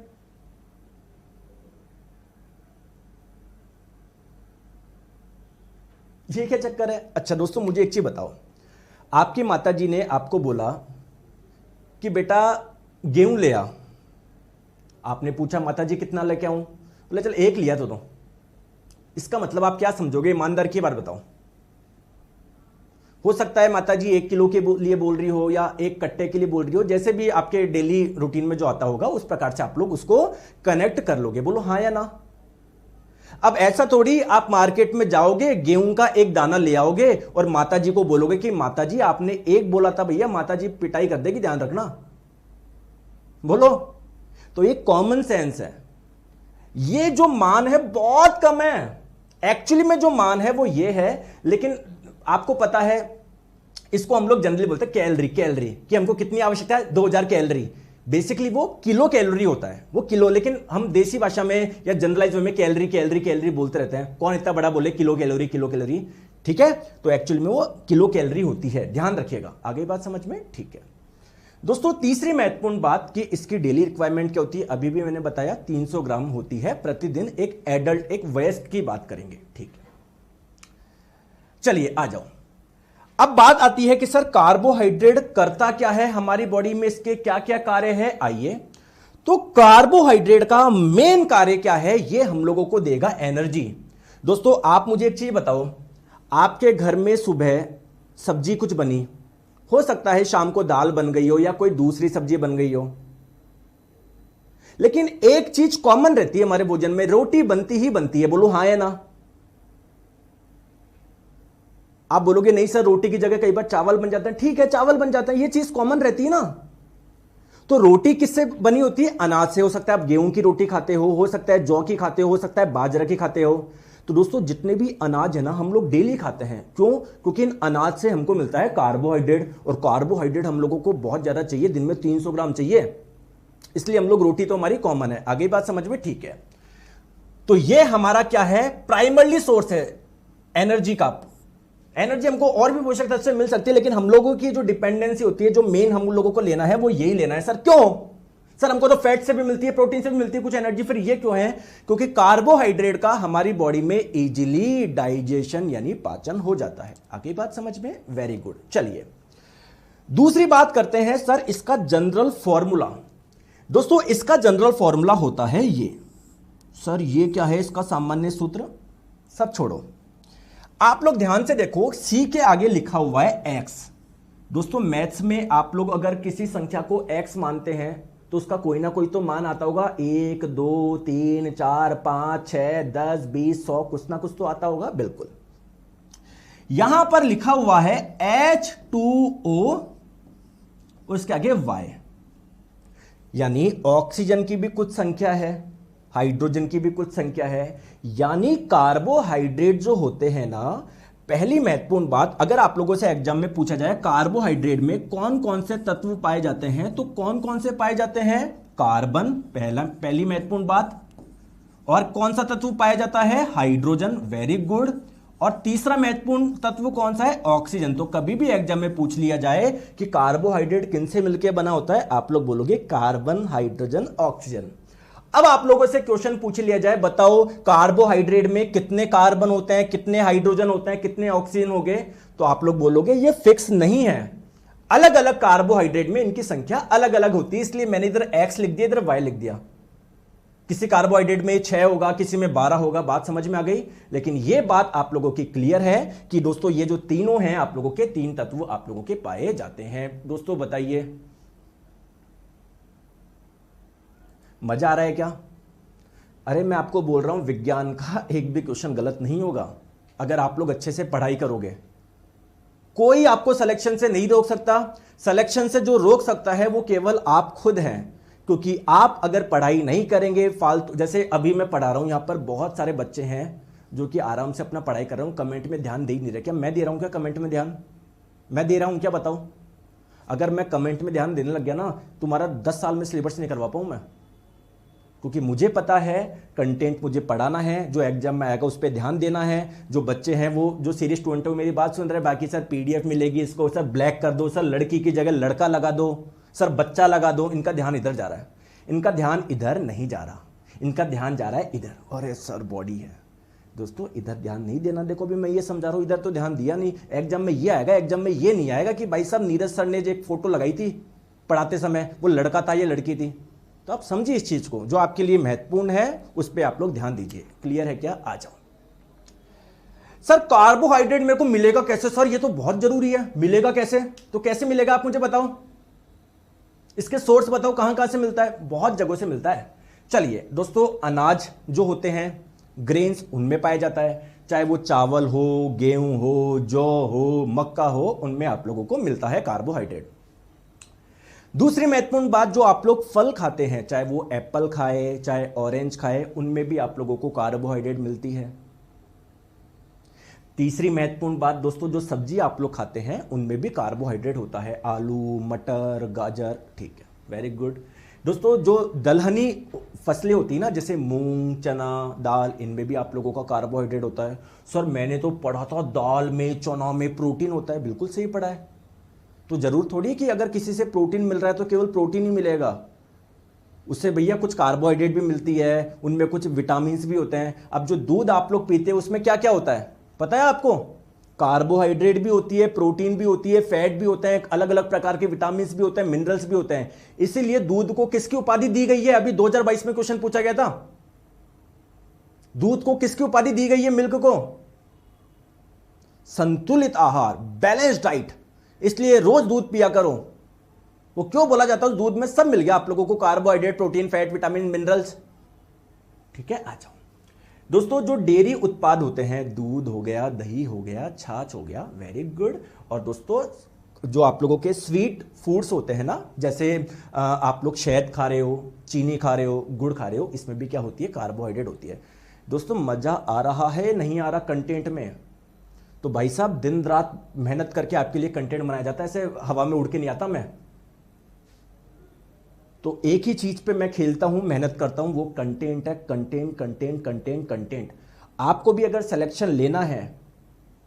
ये क्या चक्कर है? अच्छा दोस्तों मुझे एक चीज बताओ, आपकी माताजी ने आपको बोला कि बेटा गेहूं ले आ। आपने पूछा माताजी कितना लेके आऊं? बोले चल 1 लिया तो। इसका मतलब आप क्या समझोगे? ईमानदार की बात बताओ। हो सकता है माताजी 1 किलो के लिए बोल रही हो या 1 कट्टे के लिए बोल रही हो, जैसे भी आपके डेली रूटीन में जो आता होगा उस प्रकार से आप लोग उसको कनेक्ट कर लोगे। बोलो हाँ या ना। अब ऐसा थोड़ी आप मार्केट में जाओगे, गेहूं का 1 दाना ले आओगे और माताजी को बोलोगे कि माताजी आपने 1 बोला था भैया, माताजी पिटाई कर देगी, ध्यान रखना। बोलो। तो ये कॉमन सेंस है। ये जो मान है बहुत कम है। एक्चुअली में जो मान है वो ये है, लेकिन आपको पता है इसको हम लोग जनरली बोलते हैं कैलोरी, कि हमको कितनी आवश्यकता है? 2000 कैलोरी। बेसिकली वो किलो कैलोरी होता है, वो किलो, लेकिन हम देसी भाषा में या जनरलाइज में कैलोरी बोलते रहते हैं। कौन इतना बड़ा बोले किलो कैलोरी। ठीक है, तो एक्चुअली में वो किलो कैलोरी होती है, ध्यान रखिएगा। आगे बात समझ में? ठीक है दोस्तों, तीसरी महत्वपूर्ण बात कि इसकी डेली रिक्वायरमेंट क्या होती है, अभी भी मैंने बताया 300 ग्राम होती है प्रतिदिन। एक एडल्ट, एक वयस्क की बात करेंगे। ठीक है, चलिए आ जाओ। अब बात आती है कि सर कार्बोहाइड्रेट करता क्या है हमारी बॉडी में, इसके क्या क्या कार्य है। आइए, तो कार्बोहाइड्रेट का मेन कार्य क्या है? ये हम लोगों को देगा एनर्जी। दोस्तों आप मुझे एक चीज बताओ, आपके घर में सुबह सब्जी कुछ बनी, हो सकता है शाम को दाल बन गई हो या कोई दूसरी सब्जी बन गई हो, लेकिन एक चीज कॉमन रहती है हमारे भोजन में, रोटी बनती ही बनती है। बोलो हां या ना। आप बोलोगे नहीं सर, रोटी की जगह कई बार चावल बन जाते हैं। ठीक है, चावल बन जाते हैं, ये चीज कॉमन रहती है ना। तो रोटी किससे बनी होती है? अनाज से। हो सकता है आप गेहूं की रोटी खाते हो सकता है जौ की खाते हो सकता है बाजरा की खाते हो। तो दोस्तों जितने भी अनाज है ना, हम लोग डेली खाते हैं। क्यों? क्योंकि इन अनाज से हमको मिलता है कार्बोहाइड्रेट, और कार्बोहाइड्रेट हम लोगों को बहुत ज्यादा चाहिए, दिन में 300 ग्राम चाहिए। इसलिए हम लोग, रोटी तो हमारी कॉमन है। आगे बात समझ में? ठीक है। तो ये हमारा क्या है? प्राइमरी सोर्स है एनर्जी का। एनर्जी हमको और भी पोषक तत्व से मिल सकती है, लेकिन हम लोगों की जो डिपेंडेंसी होती है, जो मेन हम लोगों को लेना है, वो यही लेना है। सर क्यों? सर हमको तो फैट से भी मिलती है, प्रोटीन से भी मिलती है कुछ एनर्जी, फिर ये क्यों है? क्योंकि कार्बोहाइड्रेट का हमारी बॉडी में इजीली डाइजेशन यानी पाचन हो जाता है। आगे बात समझ में? Very good. चलिए दूसरी बात करते हैं, सर इसका जनरल फॉर्मूला। दोस्तों इसका जनरल फॉर्मूला होता है ये। सर ये क्या है इसका सामान्य सूत्र? सब छोड़ो, आप लोग ध्यान से देखो, सी के आगे लिखा हुआ है एक्स। दोस्तों मैथ्स में आप लोग अगर किसी संख्या को एक्स मानते हैं तो उसका कोई ना कोई तो मान आता होगा। 1 2 3 4 5 6 10 20 100 कुछ ना कुछ तो आता होगा। बिल्कुल, यहां पर लिखा हुआ है H2O और इसके आगे Y, यानी ऑक्सीजन की भी कुछ संख्या है, हाइड्रोजन की भी कुछ संख्या है। यानी कार्बोहाइड्रेट जो होते हैं ना, पहली महत्वपूर्ण बात, अगर आप लोगों से एग्जाम में पूछा जाए कार्बोहाइड्रेट में कौन कौन से तत्व पाए जाते हैं, तो कौन कौन से पाए जाते हैं? कार्बन, पहली महत्वपूर्ण बात। और कौन सा तत्व पाया जाता है? हाइड्रोजन। Very good. और तीसरा महत्वपूर्ण तत्व कौन सा है? ऑक्सीजन। तो कभी भी एग्जाम में पूछ लिया जाए कि कार्बोहाइड्रेट किन से मिलकर बना होता है, आप लोग बोलोगे कार्बन, हाइड्रोजन, ऑक्सीजन। अब आप लोगों से क्वेश्चन पूछ लिया जाए, बताओ कार्बोहाइड्रेट में कितने कार्बन होते हैं, कितने हाइड्रोजन होते हैं, कितने ऑक्सीजन हो गए, तो आप लोग बोलोगे ये फिक्स नहीं है। अलग अलग कार्बोहाइड्रेट में इनकी संख्या अलग अलग होती है, इसलिए मैंने इधर एक्स लिख दिया, इधर वाई लिख दिया। किसी कार्बोहाइड्रेट में 6 होगा, किसी में 12 होगा। बात समझ में आ गई? लेकिन यह बात आप लोगों की क्लियर है कि दोस्तों ये जो तीनों हैं आप लोगों के, 3 तत्व आप लोगों के पाए जाते हैं। दोस्तों बताइए, मजा आ रहा है क्या? अरे मैं आपको बोल रहा हूं, विज्ञान का एक भी क्वेश्चन गलत नहीं होगा अगर आप लोग अच्छे से पढ़ाई करोगे। कोई आपको सिलेक्शन से नहीं रोक सकता। सिलेक्शन से जो रोक सकता है वो केवल आप खुद हैं, क्योंकि आप अगर पढ़ाई नहीं करेंगे फालतू, जैसे अभी मैं पढ़ा रहा हूं, यहां पर बहुत सारे बच्चे हैं जो कि आराम से अपना पढ़ाई कर रहे हूं, कमेंट में ध्यान दे ही नहीं रहे। क्या मैं दे रहा हूं? क्या कमेंट में ध्यान मैं दे रहा हूं? क्या बताऊं? अगर मैं कमेंट में ध्यान देने लग गया ना, तुम्हारा 10 साल में सिलेबस नहीं करवा पाऊं मैं, क्योंकि मुझे पता है कंटेंट मुझे पढ़ाना है, जो एग्जाम में आएगा उस पर ध्यान देना है। जो बच्चे हैं वो, जो सीरियस स्टूडेंट है वो मेरी बात सुन रहे हैं, बाकी सर पीडीएफ मिलेगी, इसको सर ब्लैक कर दो, सर लड़की की जगह लड़का लगा दो, सर बच्चा लगा दो, इनका ध्यान इधर जा रहा है। इनका ध्यान इधर नहीं जा रहा, इनका ध्यान जा रहा है इधर। अरे सर बॉडी है। दोस्तों इधर ध्यान नहीं देना। देखो भी मैं ये समझा रहा हूं, इधर तो ध्यान दिया नहीं। एग्जाम में ये आएगा, एग्जाम में ये नहीं आएगा कि भाई साहब नीरज सर ने जो एक फोटो लगाई थी पढ़ाते समय, वो लड़का था, ये लड़की थी। तो आप समझिए इस चीज को, जो आपके लिए महत्वपूर्ण है उस पर आप लोग ध्यान दीजिए। क्लियर है क्या? आ जाओ। सर कार्बोहाइड्रेट मेरे को मिलेगा कैसे? सर ये तो बहुत जरूरी है। मिलेगा कैसे? तो कैसे मिलेगा आप मुझे बताओ, इसके सोर्स बताओ, कहां कहां से मिलता है? बहुत जगहों से मिलता है। चलिए दोस्तों, अनाज जो होते हैं, ग्रेन्स, उनमें पाया जाता है। चाहे वो चावल हो, गेहूं हो, जौ हो, मक्का हो, उनमें आप लोगों को मिलता है कार्बोहाइड्रेट। दूसरी महत्वपूर्ण बात, जो आप लोग फल खाते हैं, चाहे वो एप्पल खाए, चाहे ऑरेंज खाए, उनमें भी आप लोगों को कार्बोहाइड्रेट मिलती है। तीसरी महत्वपूर्ण बात दोस्तों, जो सब्जी आप लोग खाते हैं उनमें भी कार्बोहाइड्रेट होता है। आलू, मटर, गाजर। ठीक है, वेरी गुड। दोस्तों जो दलहनी फसलें होती है ना, जैसे मूंग, चना, दाल, इनमें भी आप लोगों का कार्बोहाइड्रेट होता है। सर मैंने तो पढ़ा था दाल में, चना में प्रोटीन होता है। बिल्कुल सही पढ़ा है। तो जरूर थोड़ी कि अगर किसी से प्रोटीन मिल रहा है तो केवल प्रोटीन ही मिलेगा, उससे भैया कुछ कार्बोहाइड्रेट भी मिलती है, उनमें कुछ विटामिन भी होते हैं। अब जो दूध आप लोग पीते हैं उसमें क्या क्या होता है पता है आपको? कार्बोहाइड्रेट भी होती है, प्रोटीन भी होती है, फैट भी होता है, अलग अलग प्रकार के विटामिन भी होते हैं, मिनरल्स भी होते हैं। इसीलिए दूध को किसकी उपाधि दी गई है? अभी 2022 में क्वेश्चन पूछा गया था। दूध को किसकी उपाधि दी गई है? मिल्क को। संतुलित आहार, बैलेंस डाइट। इसलिए रोज दूध पिया करो। वो क्यों बोला जाता है, दूध में सब मिल गया आप लोगों को, carbohydrate, protein, fat, vitamin, minerals. ठीक है, आ जाओ दोस्तों। जो डेयरी उत्पाद होते हैं, दूध हो गया, दही हो गया, छाछ हो गया, वेरी गुड। और दोस्तों जो आप लोगों के स्वीट फूड्स होते हैं ना, जैसे आप लोग शहद खा रहे हो, चीनी खा रहे हो, गुड़ खा रहे हो, इसमें भी क्या होती है, कार्बोहाइड्रेट होती है। दोस्तों मजा आ रहा है, नहीं आ रहा कंटेंट में? तो भाई साहब दिन रात मेहनत करके आपके लिए कंटेंट बनाया जाता है, ऐसे हवा में उड़ के नहीं आता मैं। तो एक ही चीज पे मैं खेलता हूं, मेहनत करता हूं, वो कंटेंट है। Content content content content. आपको भी अगर सिलेक्शन लेना है,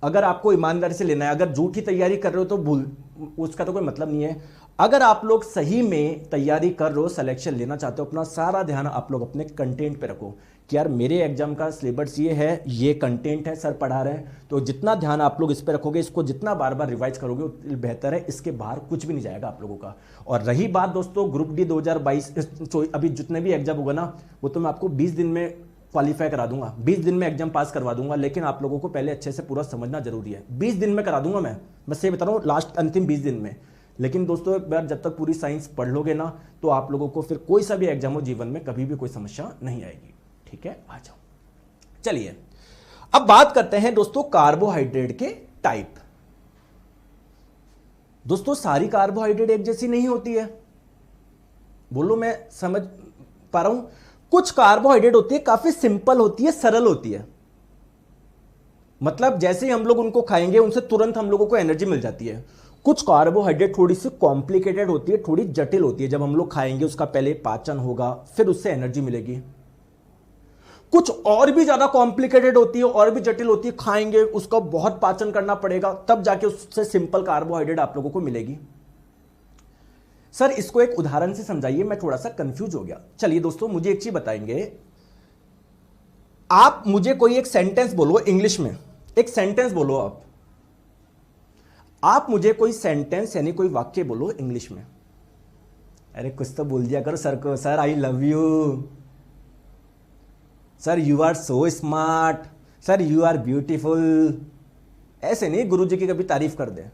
अगर आपको ईमानदारी से लेना है, अगर झूठी तैयारी कर रहे हो तो भूल, उसका तो कोई मतलब नहीं है। अगर आप लोग सही में तैयारी कर रहे हो, सिलेक्शन लेना चाहते हो, अपना सारा ध्यान आप लोग अपने कंटेंट पे रखो कि यार मेरे एग्जाम का सिलेबस ये है, ये कंटेंट है, सर पढ़ा रहे हैं। तो जितना ध्यान आप लोग इस पे रखोगे, इसको जितना बार बार रिवाइज करोगे उतना बेहतर है। इसके बाहर कुछ भी नहीं जाएगा आप लोगों का। और रही बात दोस्तों ग्रुप डी 2022, अभी जितने भी एग्जाम होगा ना, वो तो मैं आपको 20 दिन में क्वालिफाई करा दूंगा, 20 दिन में एग्जाम पास करवा दूंगा। लेकिन आप लोगों को पहले अच्छे से पूरा समझना जरूरी है। 20 दिन में करा दूंगा मैं बस ये बता रहा हूँ, लास्ट अंतिम 20 दिन में। लेकिन दोस्तों एक बार जब तक पूरी साइंस पढ़ लोगे ना, तो आप लोगों को फिर कोई सा भी एग्जाम हो जीवन में, कभी भी कोई समस्या नहीं आएगी। ठीक है, आ जाओ। चलिए अब बात करते हैं दोस्तों कार्बोहाइड्रेट के टाइप। दोस्तों सारी कार्बोहाइड्रेट एक जैसी नहीं होती है। बोलो मैं समझ पा रहा हूं? कुछ कार्बोहाइड्रेट होती है काफी सिंपल होती है, सरल होती है। मतलब जैसे ही हम लोग उनको खाएंगे, उनसे तुरंत हम लोगों को एनर्जी मिल जाती है। कुछ कार्बोहाइड्रेट थोड़ी सी कॉम्प्लिकेटेड होती है, थोड़ी जटिल होती है। जब हम लोग खाएंगे उसका पहले पाचन होगा, फिर उससे एनर्जी मिलेगी। कुछ और भी ज्यादा कॉम्प्लिकेटेड होती है और भी जटिल होती है, खाएंगे उसका बहुत पाचन करना पड़ेगा, तब जाके उससे सिंपल कार्बोहाइड्रेट आप लोगों को मिलेगी। सर इसको एक उदाहरण से समझाइए, मैं थोड़ा सा कंफ्यूज हो गया। चलिए दोस्तों मुझे एक चीज बताएंगे, आप मुझे कोई एक सेंटेंस बोलो इंग्लिश में, एक सेंटेंस बोलो आप मुझे कोई सेंटेंस यानी कोई वाक्य बोलो इंग्लिश में। अरे कुछ तो बोल दिया करो सर को, sir I love you, sir you are so smart, sir you are beautiful. ऐसे नहीं गुरुजी की कभी तारीफ कर दे।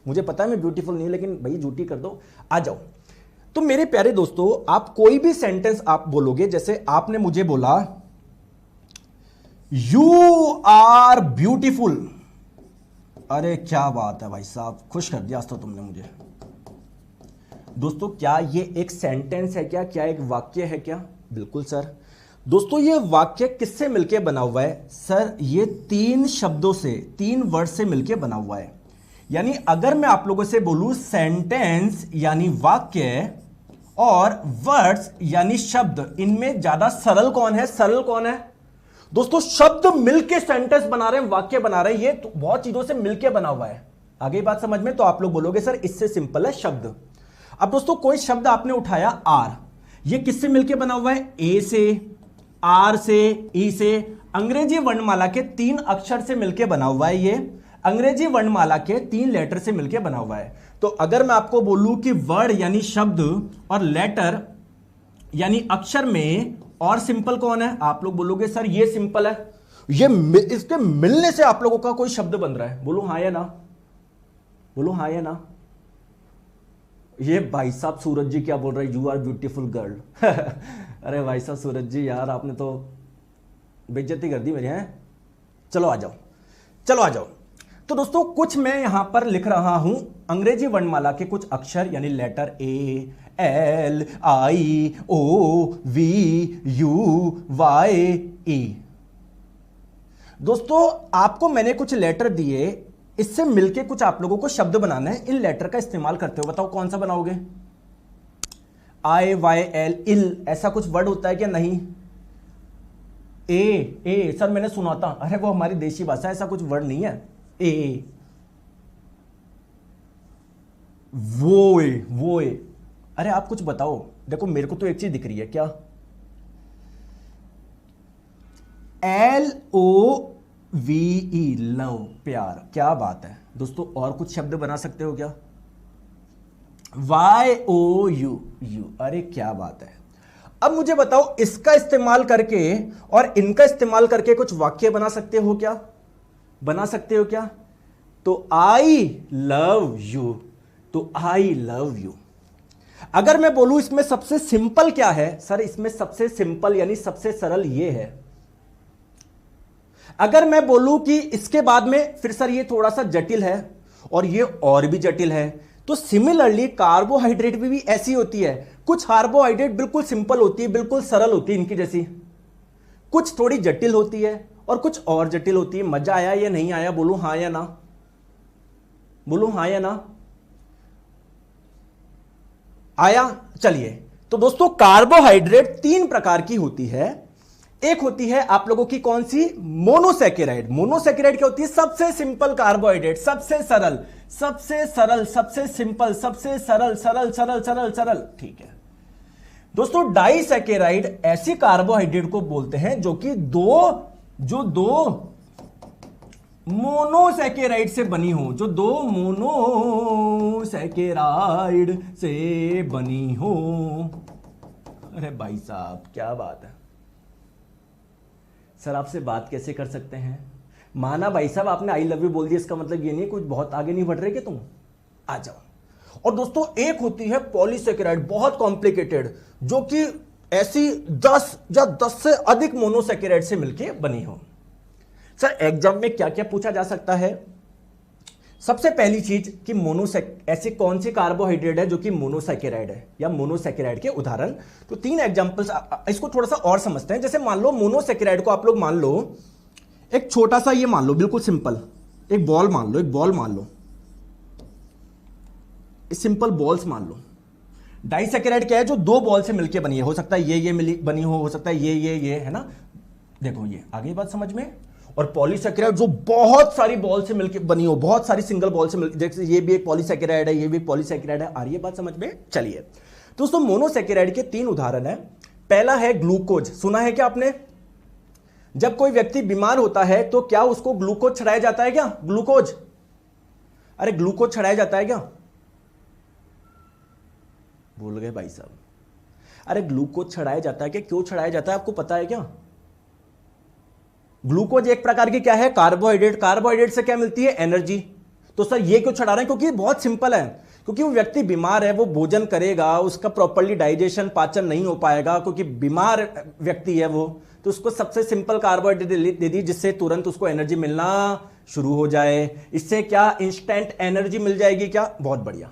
मुझे पता है मैं ब्यूटीफुल नहीं हूं, लेकिन भाई झूठी कर दो। आ जाओ। तो मेरे प्यारे दोस्तों आप कोई भी सेंटेंस आप बोलोगे, जैसे आपने मुझे बोला यू आर ब्यूटीफुल। अरे क्या बात है भाई साहब, खुश कर दिया आज तो तुमने मुझे। दोस्तों क्या ये एक सेंटेंस है क्या एक वाक्य है क्या? बिल्कुल सर। दोस्तों ये वाक्य किससे मिलके बना हुआ है? सर ये 3 शब्दों से, 3 वर्ड से मिलके बना हुआ है। यानी अगर मैं आप लोगों से बोलूं सेंटेंस यानी वाक्य और वर्ड्स यानी शब्द, इनमें ज्यादा सरल कौन है? सरल कौन है? दोस्तों शब्द मिलके सेंटेंस बना रहे हैं, वाक्य बना रहे हैं, ये तो बहुत चीजों से मिलके बना हुआ है। आगे बात समझ में? तो आप लोग बोलोगे सर इससे सिंपल है शब्द। अब दोस्तों कोई शब्द आपने उठाया आर, ये किससे मिलके बना हुआ है? ए से, आर से, ई से, अंग्रेजी वर्णमाला के 3 अक्षर से मिलके बना हुआ है। ये अंग्रेजी वर्णमाला के 3 लेटर से मिलके बना हुआ है। तो अगर मैं आपको बोलूं कि वर्ड यानी शब्द और लेटर यानी अक्षर में और सिंपल कौन है? आप लोग बोलोगे सर ये सिंपल है, ये इसके मिलने से आप लोगों का कोई शब्द बन रहा है। बोलो हाँ या ना, बोलो हाँ या ना। ये भाई साहब सूरज जी क्या बोल रहे हैं? You are beautiful girl. अरे भाई साहब सूरज जी यार आपने तो बेइज्जती कर दी मेरी। हैं चलो आ जाओ, चलो आ जाओ। तो दोस्तों कुछ मैं यहां पर लिख रहा हूं अंग्रेजी वर्णमाला के कुछ अक्षर यानी letter A, L, I, O, V, U, Y, E. दोस्तों आपको मैंने कुछ लेटर दिए, इससे मिलके कुछ आप लोगों को शब्द बनाना है। इन लेटर का इस्तेमाल करते हो, बताओ कौन सा बनाओगे? आई, वाई, एल, इल, ऐसा कुछ वर्ड होता है क्या? नहीं। ए सर मैंने सुना था, अरे वो हमारी देशी भाषा, ऐसा कुछ वर्ड नहीं है। ए, वो ए। अरे आप कुछ बताओ, देखो मेरे को तो एक चीज दिख रही है क्या? L O V E, love, प्यार। क्या बात है दोस्तों, और कुछ शब्द बना सकते हो क्या? वाई ओ यू, यू, अरे क्या बात है। अब मुझे बताओ इसका इस्तेमाल करके और इनका इस्तेमाल करके कुछ वाक्य बना सकते हो क्या? बना सकते हो क्या? तो आई लव यू, तो आई लव यू। अगर मैं बोलूं इसमें सबसे सिंपल क्या है, सर इसमें सबसे सिंपल यानी सबसे सरल ये है। अगर मैं बोलूं कि इसके बाद में फिर सर ये थोड़ा सा जटिल है और ये और भी जटिल है, तो सिमिलरली कार्बोहाइड्रेट भी ऐसी होती है। कुछ कार्बोहाइड्रेट बिल्कुल सिंपल होती है, बिल्कुल सरल होती है इनकी जैसी, कुछ थोड़ी जटिल होती है और कुछ और जटिल होती है। मजा आया या नहीं आया, बोलूं हां या ना, बोलूं हां या ना, आया? चलिए, तो दोस्तों कार्बोहाइड्रेट तीन प्रकार की होती है। एक होती है आप लोगों की कौन सी, मोनोसैकेराइड। मोनोसैकेराइड क्या होती है, सबसे सिंपल कार्बोहाइड्रेट, सबसे सरल, सबसे सरल, सबसे सिंपल, सबसे सरल, सरल सरल सरल सरल, ठीक है। दोस्तों डाइसैकेराइड ऐसी कार्बोहाइड्रेट को बोलते हैं जो दो मोनोसैकेराइड से बनी हो, जो दो मोनोसैकेराइड से बनी हो। अरे भाई साहब क्या बात है सर, आपसे बात कैसे कर सकते हैं? माना भाई साहब आपने आई लव यू बोल दिया, इसका मतलब ये नहीं कुछ बहुत आगे नहीं बढ़ रहे कि तुम आ जाओ। और दोस्तों एक होती है पॉलीसैकेराइड, बहुत कॉम्प्लिकेटेड, जो कि ऐसी 10 या 10 से अधिक मोनोसैकेराइड से मिलकर बनी हो। सर एग्जाम में क्या क्या पूछा जा सकता है? सबसे पहली चीज कि ऐसे कौन सी कार्बोहाइड्रेट है जो कि मोनोसैकेराइड है या मोनोसैकेराइड के उदाहरण। तो तीन एग्जांपल्स, इसको थोड़ा सा और समझते हैं। जैसे मान लो मोनोसैकेराइड को आप लोग मान लो एक छोटा सा, ये मान लो बिल्कुल सिंपल एक बॉल मान लो, एक बॉल मान लो, सिंपल बॉल्स मान लो। डाइसैकेराइड क्या है, जो दो बॉल से मिलकर बनी है, हो सकता है ये मिली बनी हो सकता है ये है ना, देखो ये आगे बात समझ में। और पॉलीसैकेराइड जो बहुत सारी बॉल से मिलकर बनी हो, बहुत सारी सिंगल बॉल से मिलकर, जैसे ये भी एक पॉलीसैकेराइड है, ये भी एक पॉलीसैकेराइड है। आ रही है बात समझ में? चलिए दोस्तों मोनोसैकेराइड के तीन उदाहरण है। पहला है ग्लूकोज, सुना है क्या आपने? जब कोई व्यक्ति बीमार होता है तो क्या उसको ग्लूकोज चढ़ाया जाता है क्या? ग्लूकोज, अरे ग्लूकोज चढ़ाया जाता है क्या? भूल गए भाई साहब? अरे ग्लूकोज चढ़ाया जाता है क्या? क्यों चढ़ाया जाता है आपको पता है क्या? ग्लूकोज एक प्रकार की क्या है, कार्बोहाइड्रेट। कार्बोहाइड्रेट से क्या मिलती है, एनर्जी। तो सर ये क्यों चढ़ा रहे हैं? क्योंकि बहुत सिंपल है, क्योंकि वो व्यक्ति बीमार है, वो भोजन करेगा, उसका प्रॉपर्ली डाइजेशन पाचन नहीं हो पाएगा, क्योंकि बीमार व्यक्ति है वो, तो उसको सबसे सिंपल कार्बोहाइड्रेट दे दी जिससे तुरंत उसको एनर्जी मिलना शुरू हो जाए। इससे क्या इंस्टेंट एनर्जी मिल जाएगी क्या? बहुत बढ़िया।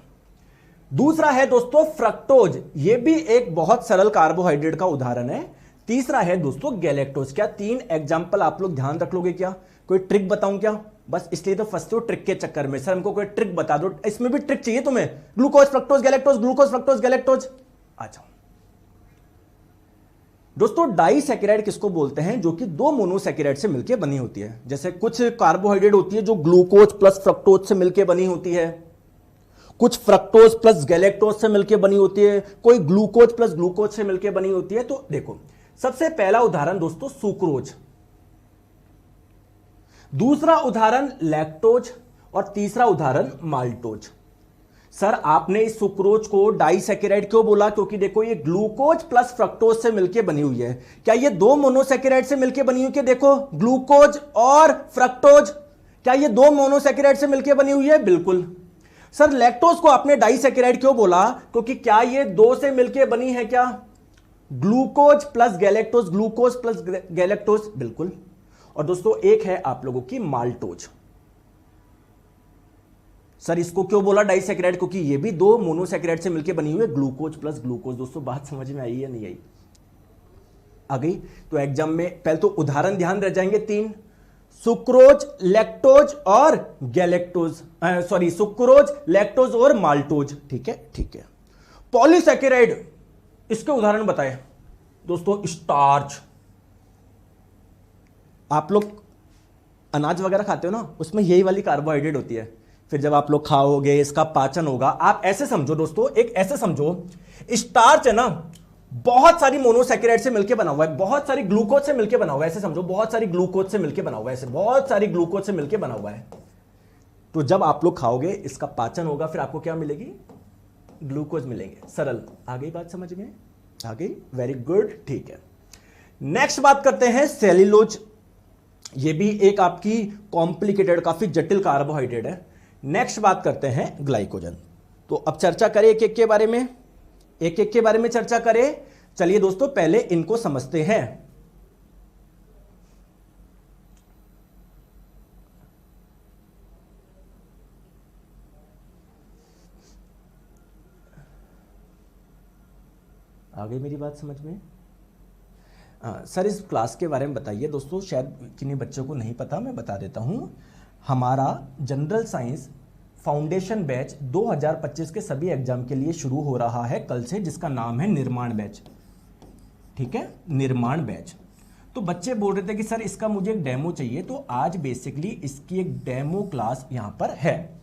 दूसरा है दोस्तों फ्रक्टोज, ये भी एक बहुत सरल कार्बोहाइड्रेट का उदाहरण है। तीसरा है दोस्तों गैलेक्टोज। क्या तीन एग्जांपल आप लोग ध्यान रख लोगे क्या? कोई ट्रिक बताऊं क्या? बस इसलिए तो फंसते हो ट्रिक के चक्कर में, सर हमको कोई ट्रिक बता दो, इसमें भी ट्रिक चाहिए तुम्हें। Glucose fructose galactose, glucose fructose galactose. आ जाओ दोस्तों, डाइसैकेराइड किसको बोलते हैं? जो कि दो मोनोसैकेराइड से मिलकर बनी होती है। जैसे कुछ कार्बोहाइड्रेट होती है जो ग्लूकोज प्लस फ्रक्टोज से मिलकर बनी होती है, कुछ फ्रक्टोज प्लस गैलेक्टोज से मिलकर बनी होती है, कोई ग्लूकोज प्लस ग्लूकोज से मिलकर बनी होती है। तो देखो सबसे पहला उदाहरण दोस्तों सुक्रोज, दूसरा उदाहरण लैक्टोज और तीसरा उदाहरण माल्टोज। सर आपने इस सुक्रोज को डाइसैकेराइड क्यों बोला? क्योंकि देखो ये ग्लूकोज प्लस फ्रक्टोज से मिलकर बनी हुई है। क्या ये दो मोनोसैकेराइड से मिलकर बनी हुई है? देखो ग्लूकोज और फ्रक्टोज, क्या ये दो मोनोसैकेराइड से मिलकर बनी हुई है? बिल्कुल। सर लैक्टोज को आपने डाइसैकेराइड क्यों बोला? क्योंकि क्या ये दो से मिलकर बनी है क्या? Glucose plus galactose, glucose plus galactose, बिल्कुल। और दोस्तों एक है आप लोगों की माल्टोज। सर इसको क्यों बोला डाइसैकेराइड? क्योंकि ये भी दो मोनोसैकेराइड से मिलकर बनी हुई है, ग्लूकोज प्लस ग्लूकोज। दोस्तों बात समझ में आई या नहीं आई? आ गई? तो एग्जाम में पहले तो उदाहरण ध्यान रह जाएंगे तीन, सुक्रोज, लैक्टोज और गैलेक्टोज, सॉरी सुक्रोज, लैक्टोज और माल्टोज। ठीक है, ठीक है। पॉलीसैकेराइड, इसके उदाहरण बताएं दोस्तों। स्टार्च, आप लोग अनाज वगैरह खाते हो ना, उसमें यही वाली कार्बोहाइड्रेट होती है। फिर जब आप लोग खाओगे इसका पाचन होगा। आप ऐसे समझो दोस्तों, एक ऐसे समझो स्टार्च है ना, बहुत सारी मोनोसैकेराइड से मिलकर बना हुआ है, बहुत सारी ग्लूकोज से मिलकर बना हुआ है। ऐसे समझो बहुत सारी ग्लूकोज से मिलकर बना हुआ है, ऐसे बहुत सारी ग्लूकोज से मिलकर बना हुआ है। तो जब आप लोग खाओगे इसका पाचन होगा, फिर आपको क्या मिलेगी? ग्लूकोज मिलेंगे। सरल, आ गई बात समझ में? आ गई, वेरी गुड, ठीक है। नेक्स्ट बात करते हैं सेल्यूलोज। ये भी एक आपकी कॉम्प्लिकेटेड, काफी जटिल कार्बोहाइड्रेट है। नेक्स्ट बात करते हैं ग्लाइकोजन। तो अब चर्चा करें एक एक के बारे में, एक एक के बारे में चर्चा करें। चलिए दोस्तों पहले इनको समझते हैं। आ गई मेरी बात समझ में? सर इस क्लास के बारे में बताइए दोस्तों, शायद किन्हीं बच्चों को नहीं पता, मैं बता देता हूं। हमारा जनरल साइंस फाउंडेशन बैच 2025 के सभी एग्जाम के लिए शुरू हो रहा है कल से, जिसका नाम है निर्माण बैच। ठीक है, निर्माण बैच। तो बच्चे बोल रहे थे कि सर इसका मुझे एक डेमो चाहिए, तो आज बेसिकली इसकी एक डेमो क्लास यहां पर है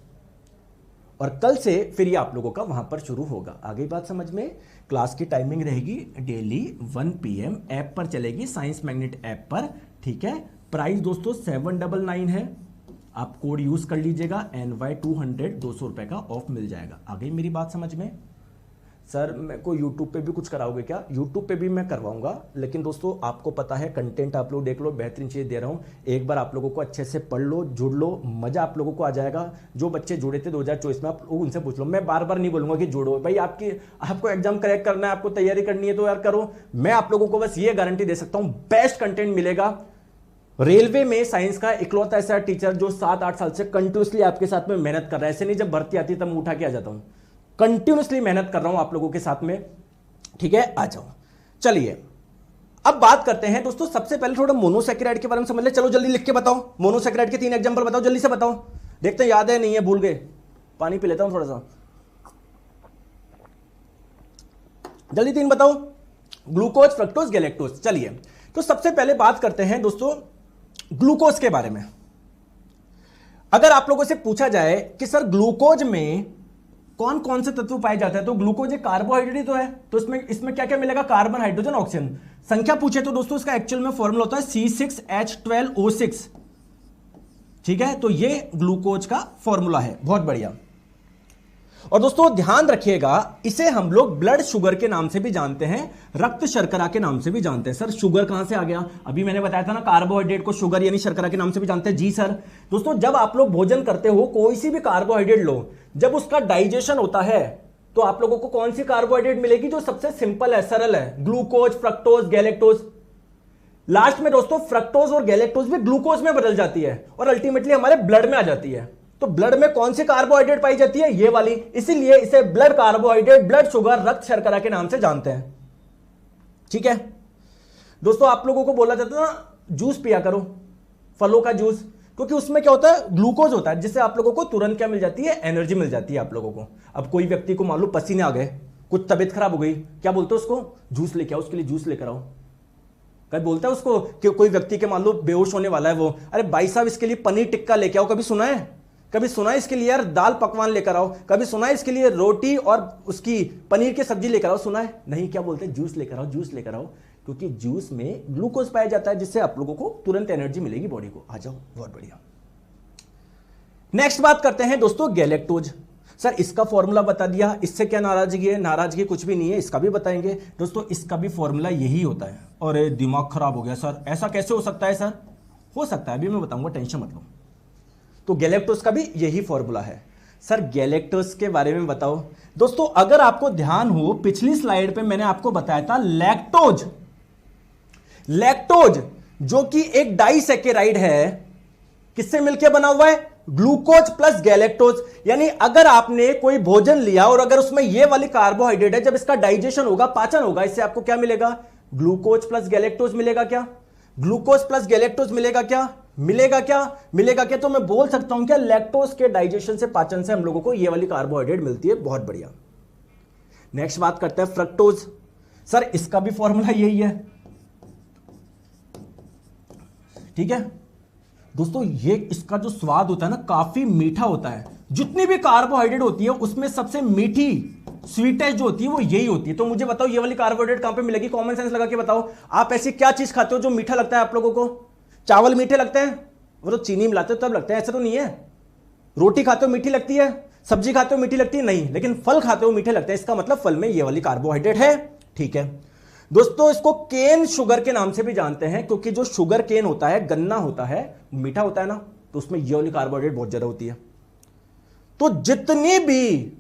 और कल से फिर ये आप लोगों का वहां पर शुरू होगा। आगे बात समझ में? क्लास की टाइमिंग रहेगी डेली 1 PM, ऐप पर चलेगी, साइंस मैग्नेट ऐप पर। ठीक है, प्राइस दोस्तों 799 है, आप कोड यूज कर लीजिएगा, NY200, 200 रुपए का ऑफ मिल जाएगा। आ गई मेरी बात समझ में? सर मेरे को यूट्यूब पे भी कुछ कराओगे क्या? यूट्यूब पे भी मैं करवाऊंगा, लेकिन दोस्तों आपको पता है कंटेंट आप लोग देख लो, बेहतरीन चीज दे रहा हूं। एक बार आप लोगों को अच्छे से पढ़ लो, जुड़ लो, मजा आप लोगों को आ जाएगा। जो बच्चे जुड़े थे 2024 में, आप उनसे पूछ लो, मैं बार बार नहीं बोलूंगा कि जुड़ो भाई, आपको एग्जाम क्रैक करना है, आपको तैयारी करनी है तो यार करो। मैं आप लोगों को बस ये गारंटी दे सकता हूं, बेस्ट कंटेंट मिलेगा। रेलवे में साइंस का इकलौता ऐसा टीचर जो 7-8 साल से कंटिन्यूसली आपके साथ में मेहनत कर रहा है। ऐसे नहीं जब भर्ती आती तब उठा के आ जाता हूं, कंटिन्यूसली मेहनत कर रहा हूं आप लोगों के साथ में। ठीक है, आ जाओ। चलिए अब बात करते हैं दोस्तों, सबसे पहले थोड़ा मोनोसैकेराइड के बारे में समझ ले। चलो जल्दी लिख के बताओ, मोनोसैकेराइड के 3 एग्जांपल बताओ, जल्दी से बताओ, देखते हैं याद है नहीं है, भूल गए। पानी पी लेता हूं थोड़ा सा, जल्दी 3 बताओ। Glucose, fructose, galactose. चलिए तो सबसे पहले बात करते हैं दोस्तों ग्लूकोज के बारे में। अगर आप लोगों से पूछा जाए कि सर ग्लूकोज में कौन कौन से तत्व पाए जाते हैं, तो ग्लूकोज एक कार्बोहाइड्रेट तो है, तो इसमें क्या क्या मिलेगा? Carbon, hydrogen, oxygen. संख्या पूछे तो दोस्तों इसका एक्चुअल में फॉर्मूला होता है C6H12O6। ठीक है, तो ये ग्लूकोज का फॉर्मूला है, बहुत बढ़िया। और दोस्तों ध्यान रखिएगा, इसे हम लोग ब्लड शुगर के नाम से भी जानते हैं, रक्त शर्करा के नाम से भी जानते हैं। सर शुगर कहां से आ गया? अभी मैंने बताया था ना, कार्बोहाइड्रेट को शुगर यानी शर्करा के नाम से भी जानते हैं। जी सर। दोस्तों जब आप लोग भोजन करते हो, कोई सी भी कार्बोहाइड्रेट लो, जब उसका डाइजेशन होता है तो आप लोगों को कौन सी कार्बोहाइड्रेट मिलेगी? जो सबसे सिंपल है, सरल है, ग्लूकोज, फ्रक्टोज, गैलेक्टोज। लास्ट में दोस्तों फ्रक्टोज और गैलेक्टोज भी ग्लूकोज में बदल जाती है और अल्टीमेटली हमारे ब्लड में आ जाती है। तो ब्लड में कौन सी कार्बोहाइड्रेट पाई जाती है? ये वाली। इसीलिए इसे ब्लड कार्बोहाइड्रेट, ब्लड शुगर, रक्त शर्करा के नाम से जानते हैं। ठीक है दोस्तों, आप लोगों को बोला जाता है ना जूस पिया करो, फलों का जूस, क्योंकि उसमें क्या होता है? ग्लूकोज होता है, जिससे आप लोगों को तुरंत क्या मिल जाती है? एनर्जी मिल जाती है आप लोगों को। अब कोई व्यक्ति को मान लो पसीने आ गए, कुछ तबियत खराब हो गई, क्या बोलते हो उसको? जूस लेके आओ, उसके लिए जूस लेकर आओ। कभी बोलता है उसको कि कोई व्यक्ति के मान लो बेहोश होने वाला है वो, अरे भाई साहब इसके लिए पनीर टिक्का लेके आओ। कभी सुना है? कभी सुना है इसके लिए यार दाल पकवान लेकर आओ? कभी सुना है इसके लिए रोटी और उसकी पनीर की सब्जी लेकर आओ? सुना है? नहीं। क्या बोलते हैं? जूस लेकर आओ, जूस लेकर आओ, क्योंकि जूस में ग्लूकोज पाया जाता है, जिससे आप लोगों को तुरंत एनर्जी मिलेगी बॉडी को। आ जाओ, बहुत बढ़िया। नेक्स्ट बात करते हैं दोस्तों गैलेक्टोज। सर इसका फॉर्मूला बता दिया, इससे क्या नाराजगी है? नाराजगी कुछ भी नहीं है, इसका भी बताएंगे दोस्तों। इसका भी फॉर्मूला यही होता है। और दिमाग खराब हो गया सर, ऐसा कैसे हो सकता है? सर हो सकता है, अभी मैं बताऊंगा, टेंशन मत लो। तो गैलेक्टोज का भी यही फॉर्मूला है। सर गैलेक्टोज के बारे में बताओ दोस्तों। अगर आपको ध्यान हो, पिछली स्लाइड पे मैंने आपको बताया था लैक्टोज, लैक्टोज जो कि एक डाइसैकेराइड है, किससे मिलकर बना हुआ है? Glucose plus galactose. यानी अगर आपने कोई भोजन लिया और अगर उसमें यह वाली कार्बोहाइड्रेट है, जब इसका डाइजेशन होगा, पाचन होगा, इससे आपको क्या मिलेगा? ग्लूकोज प्लस गैलेक्टोज मिलेगा। क्या ग्लूकोज प्लस गैलेक्टोज मिलेगा? क्या मिलेगा? क्या मिलेगा? क्या तो मैं बोल सकता हूं क्या लैक्टोज के डाइजेशन से, पाचन से हम लोगों को ये वाली कार्बोहाइड्रेट मिलती है। बहुत बढ़िया। नेक्स्ट बात करते हैं फ्रक्टोज। सर इसका भी फॉर्मूला यही है। ठीक है दोस्तों, ये इसका जो स्वाद होता है ना, काफी मीठा होता है। जितनी भी कार्बोहाइड्रेट होती है उसमें सबसे मीठी, स्वीटेस्ट जो होती है वो यही होती है। तो मुझे बताओ ये वाली कार्बोहाइड्रेट कहां पे मिलेगी? कॉमन सेंस लगा के बताओ। आप ऐसी क्या चीज खाते हो जो मीठा लगता है आप लोगों को? चावल मीठे लगते हैं? वो तो चीनी मिलाते हो तब लगते हैं, ऐसा तो नहीं है। रोटी खाते हो मीठी लगती है, सब्जी खाते हो मीठी लगती है? नहीं। लेकिन फल खाते हो मीठे लगते हैं, इसका मतलब फल में ये वाली कार्बोहाइड्रेट है। ठीक है दोस्तों, इसको केन शुगर के नाम से भी जानते हैं, क्योंकि जो शुगर केन होता है, गन्ना होता है, मीठा होता है ना, तो उसमें ये वाली कार्बोहाइड्रेट बहुत ज्यादा होती है। तो जितनी भी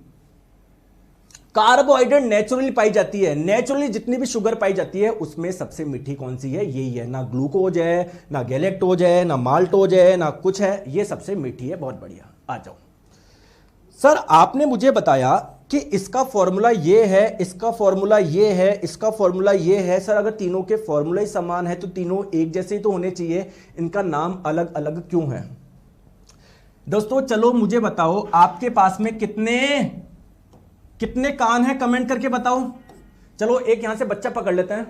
कार्बोहाइड्रेट नेचुरली पाई जाती है, नेचुरली जितनी भी शुगर पाई जाती है उसमें सबसे मीठी कौन सी है? यही है। ना ग्लूकोज है, ना गैलेक्टोज है, ना माल्टोज है, ना कुछ है, ये सबसे मीठी है। बहुत बढ़िया, आ जाओ। सर आपने मुझे बताया कि इसका फॉर्मूला ये है, इसका फॉर्मूला ये है, इसका फॉर्मूला ये है। सर अगर तीनों के फॉर्मूला ही समान है तो तीनों एक जैसे ही तो होने चाहिए, इनका नाम अलग अलग क्यों है? दोस्तों चलो मुझे बताओ, आपके पास में कितने कान हैं? कमेंट करके बताओ। चलो एक यहां से बच्चा पकड़ लेते हैं,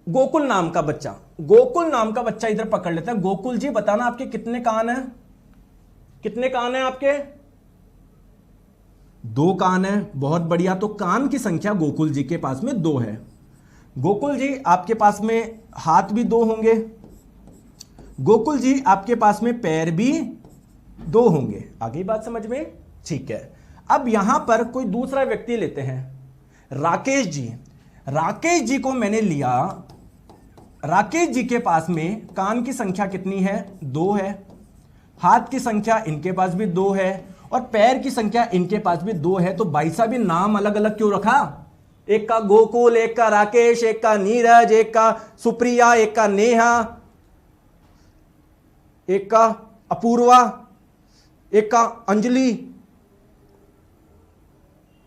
गोकुल नाम का बच्चा, गोकुल नाम का बच्चा इधर पकड़ लेते हैं। गोकुल जी बताना आपके कितने कान हैं? कितने कान हैं आपके? 2 कान है। बहुत बढ़िया। तो कान की संख्या गोकुल जी के पास में 2 है। गोकुल जी आपके पास में हाथ भी 2 होंगे। गोकुल जी आपके पास में पैर भी 2 होंगे। आगे बात समझ में? ठीक है। अब यहां पर कोई दूसरा व्यक्ति लेते हैं, राकेश जी। राकेश जी को मैंने लिया। राकेश जी के पास में कान की संख्या कितनी है? 2 है। हाथ की संख्या इनके पास भी 2 है और पैर की संख्या इनके पास भी 2 है। तो भाई साहब भी नाम अलग अलग क्यों रखा? एक का गोकुल, एक का राकेश, एक का नीरज, एक का सुप्रिया, एक का नेहा, एक का अपूर्वा, एक का अंजलि,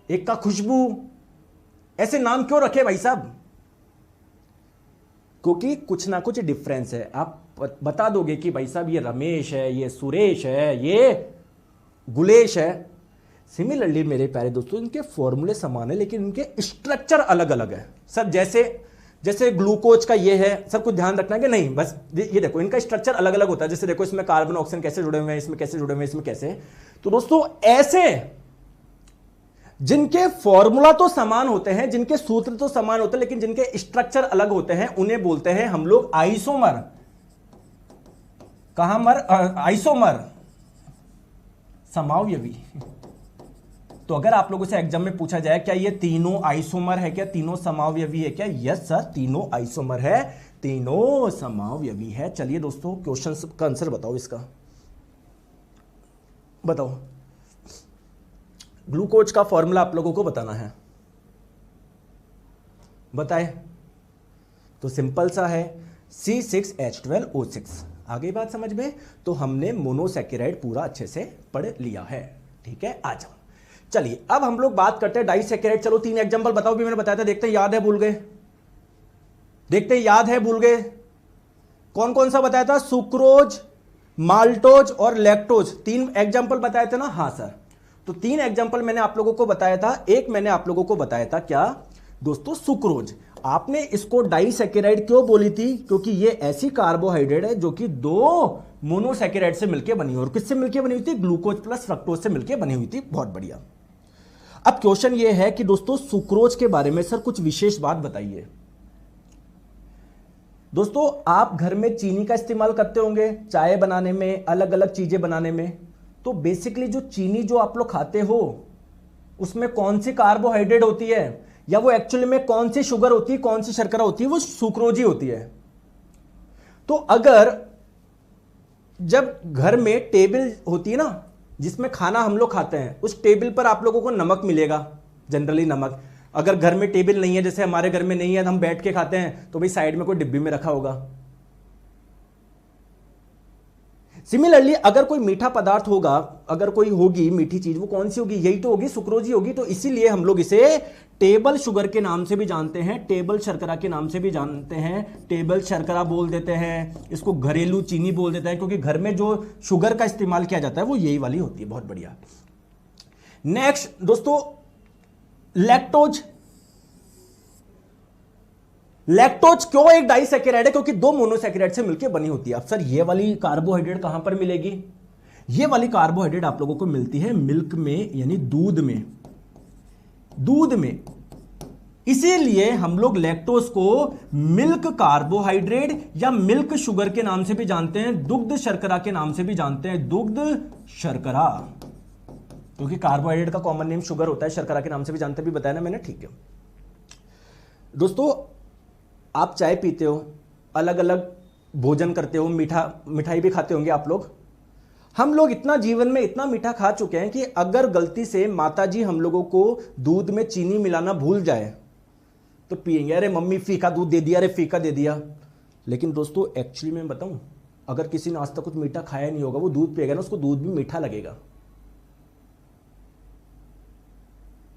एक का खुशबू। ऐसे नाम क्यों रखे भाई साहब? क्योंकि कुछ ना कुछ डिफरेंस है। आप बता दोगे कि भाई साहब ये रमेश है, ये सुरेश है, ये गुलेश है। सिमिलरली मेरे प्यारे दोस्तों, इनके फॉर्मूले समान है लेकिन इनके स्ट्रक्चर अलग अलग है। सर जैसे ग्लूकोज का ये है, सब कुछ ध्यान रखना है कि नहीं, बस ये देखो इनका स्ट्रक्चर अलग अलग होता है। जैसे देखो इसमें कार्बन ऑक्सीजन कैसे जुड़े हुए हैं, इसमें कैसे जुड़े हुए हैं, इसमें कैसे। तो दोस्तों ऐसे जिनके फॉर्मूला तो समान होते हैं, जिनके सूत्र तो समान होते हैं, लेकिन जिनके स्ट्रक्चर अलग होते हैं, उन्हें बोलते हैं हम लोग आइसोमर। कहां मर? आइसोमर, समावयवी। तो अगर आप लोगों से एग्जाम में पूछा जाए क्या ये तीनों आइसोमर है क्या, तीनों समावयवी है क्या? यस सर, तीनों आइसोमर है, तीनों समावयवी है। चलिए दोस्तों क्वेश्चन का आंसर बताओ इसका। बताओ, ग्लूकोज का फॉर्मूला आप लोगों को बताना है, बताए। तो सिंपल सा है, C6H12O6। आगे बात समझ में? तो हमने मोनोसैकेराइड पूरा अच्छे से पढ़ लिया है। ठीक है, आ जाओ। चलिए अब हम लोग बात करते हैं डाइसैकेराइड। चलो 3 एग्जांपल बताओ, भी मैंने बताया था, देखते हैं याद है भूल गए, देखते हैं याद है भूल गए। कौन कौन सा बताया था? सुक्रोज, माल्टोज और लैक्टोज। 3 एग्जांपल बताए थे ना? हाँ सर। तो 3 एग्जांपल मैंने आप लोगों को बताया था। एक मैंने आप लोगों को बताया था क्या दोस्तों? सुक्रोज। आपने इसको डाइसैकेराइड क्यों बोली थी? क्योंकि ये ऐसी कार्बोहाइड्रेट है जो कि 2 मोनोसैकेराइड से मिलकर बनी हुई। और किससे मिलकर बनी हुई थी? ग्लूकोज प्लस फ्रक्टोज से मिलकर बनी हुई थी। बहुत बढ़िया। अब क्वेश्चन ये है कि दोस्तों सुक्रोज के बारे में सर कुछ विशेष बात बताइए। दोस्तों आप घर में चीनी का इस्तेमाल करते होंगे चाय बनाने में, अलग अलग चीजें बनाने में। तो बेसिकली जो चीनी जो आप लोग खाते हो उसमें कौन सी कार्बोहाइड्रेट होती है, या वो एक्चुअली में कौन सी शुगर होती है, कौन सी शर्करा होती है? वो सुक्रोज ही होती है। तो अगर जब घर में टेबल होती है ना जिसमें खाना हम लोग खाते हैं, उस टेबल पर आप लोगों को नमक मिलेगा, जनरली नमक। अगर घर में टेबल नहीं है, जैसे हमारे घर में नहीं है, हम बैठ के खाते हैं, तो भाई साइड में कोई डिब्बी में रखा होगा। सिमिलरली अगर कोई मीठा पदार्थ होगा, अगर कोई होगी मीठी चीज, वो कौन सी होगी? यही तो होगी, सुक्रोज ही होगी। तो इसीलिए हम लोग इसे टेबल शुगर के नाम से भी जानते हैं, टेबल शर्करा के नाम से भी जानते हैं। टेबल शर्करा बोल देते हैं इसको, घरेलू चीनी बोल देते हैं, क्योंकि घर में जो शुगर का इस्तेमाल किया जाता है वो यही वाली होती है। बहुत बढ़िया। नेक्स्ट दोस्तों, लैक्टोज। लैक्टोज क्यों एक डाइसैकेराइड है? क्योंकि 2 मोनोसैकेराइड से मिलकर बनी होती है। अब सर ये वाली कार्बोहाइड्रेट कहां पर मिलेगी? ये वाली कार्बोहाइड्रेट आप लोगों को मिलती है मिल्क में, यानी दूध में, दूध में। इसीलिए हम लोग लैक्टोज को मिल्क कार्बोहाइड्रेट या मिल्क शुगर के नाम से भी जानते हैं, दुग्ध शर्करा के नाम से भी जानते हैं, दुग्ध शर्करा। क्योंकि कार्बोहाइड्रेट का कॉमन नेम शुगर होता है, शर्करा के नाम से भी जानते भी बताया ना मैंने। ठीक है दोस्तों, आप चाय पीते हो, अलग अलग भोजन करते हो, मिठाई भी खाते होंगे आप लोग। हम लोग इतना जीवन में इतना मीठा खा चुके हैं कि अगर गलती से माताजी हम लोगों को दूध में चीनी मिलाना भूल जाए तो पिएंगे, अरे मम्मी फीका दूध दे दिया, अरे फीका दे दिया। लेकिन दोस्तों एक्चुअली मैं बताऊं, अगर किसी ने आज तक कुछ मीठा खाया नहीं होगा, वो दूध पिएगा ना, उसको दूध भी मीठा लगेगा।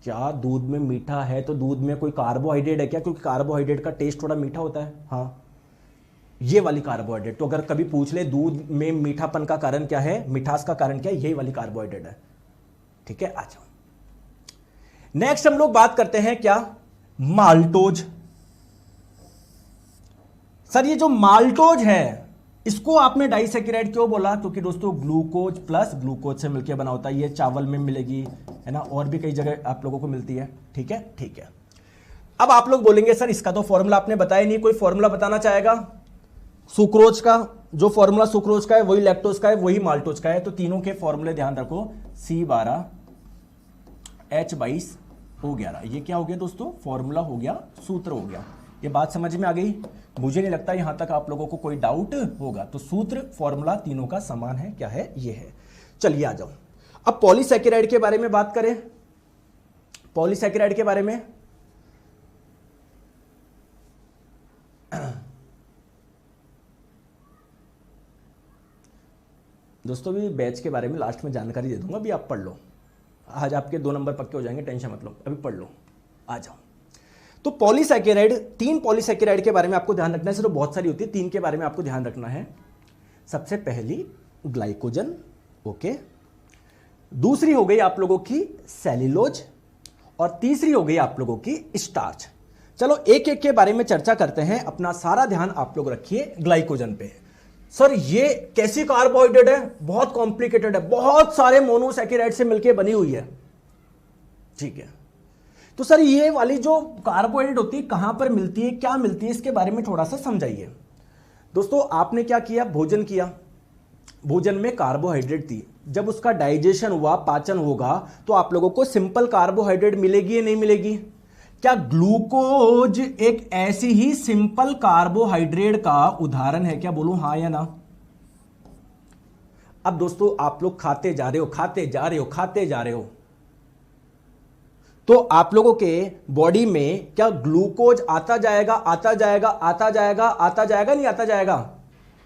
क्या दूध में मीठा है तो दूध में कोई कार्बोहाइड्रेट है क्या? क्योंकि कार्बोहाइड्रेट का टेस्ट थोड़ा मीठा होता है। हाँ, ये वाली कार्बोहाइड्रेट। तो अगर कभी पूछ ले दूध में मीठापन का कारण क्या है, मिठास का कारण क्या है, यही वाली कार्बोहाइड्रेट है। ठीक है, आ जाओ नेक्स्ट हम लोग बात करते हैं क्या, माल्टोज। सर ये जो माल्टोज है इसको आपने डाइसैकेराइड क्यों बोला? क्योंकि दोस्तों ग्लूकोज प्लस ग्लूकोज से मिलकर बना होता है। ये चावल में मिलेगी, है ना, और भी कई जगह आप लोगों को मिलती है। ठीक है, ठीक है। अब आप लोग बोलेंगे सर इसका तो फॉर्मूला आपने बताया नहीं, कोई फॉर्मूला बताना चाहेगा? सुक्रोज का जो फॉर्मूला सुक्रोज का है वही लैक्टोज का है, वही माल्टोज का है। तो तीनों के फॉर्मूले ध्यान रखो, C12 H22 O11। ये क्या हो गया दोस्तों? फॉर्मूला हो गया, सूत्र हो गया। ये बात समझ में आ गई? मुझे नहीं लगता यहां तक आप लोगों को कोई डाउट होगा। तो सूत्र फॉर्मूला तीनों का समान है। क्या है? ये है। चलिए आ जाओ, अब पॉलीसैकेराइड के बारे में बात करें। पॉलीसैकेराइड के बारे में दोस्तों भी बैच के बारे में लास्ट में जानकारी दे दूंगा, अभी आप पढ़ लो। आज आपके 2 नंबर पक्के हो जाएंगे, टेंशन मत लो, अभी पढ़ लो। आ जाओ, तो पॉलीसैकेराइड, 3 पॉलीसैकेराइड के बारे में आपको ध्यान रखना है। सिर्फ बहुत सारी होती है, 3 के बारे में आपको ध्यान रखना है। सबसे पहली ग्लाइकोजन, ओके, दूसरी हो गई आप लोगों की सेल्यूलोज, और तीसरी हो गई आप लोगों की स्टार्च। चलो एक एक के बारे में चर्चा करते हैं। अपना सारा ध्यान आप लोग रखिए ग्लाइकोजन पे। सर ये कैसी कार्बोहाइड्रेट है? बहुत कॉम्प्लिकेटेड है, बहुत सारे मोनोसैकेराइड से मिलकर बनी हुई है। ठीक है, तो सर ये वाली जो कार्बोहाइड्रेट होती है कहां पर मिलती है, क्या मिलती है, इसके बारे में थोड़ा सा समझाइए। दोस्तों आपने क्या किया, भोजन किया, भोजन में कार्बोहाइड्रेट थी, जब उसका डाइजेशन हुआ, पाचन होगा, तो आप लोगों को सिंपल कार्बोहाइड्रेट मिलेगी या नहीं मिलेगी? क्या ग्लूकोज एक ऐसी ही सिंपल कार्बोहाइड्रेट का उदाहरण है क्या? बोलूं हाँ या ना? अब दोस्तों आप लोग खाते जा रहे हो, खाते जा रहे हो, खाते जा रहे हो, तो आप लोगों के बॉडी में क्या ग्लूकोज आता जाएगा, आता जाएगा, आता जाएगा, आता जाएगा, नहीं आता जाएगा?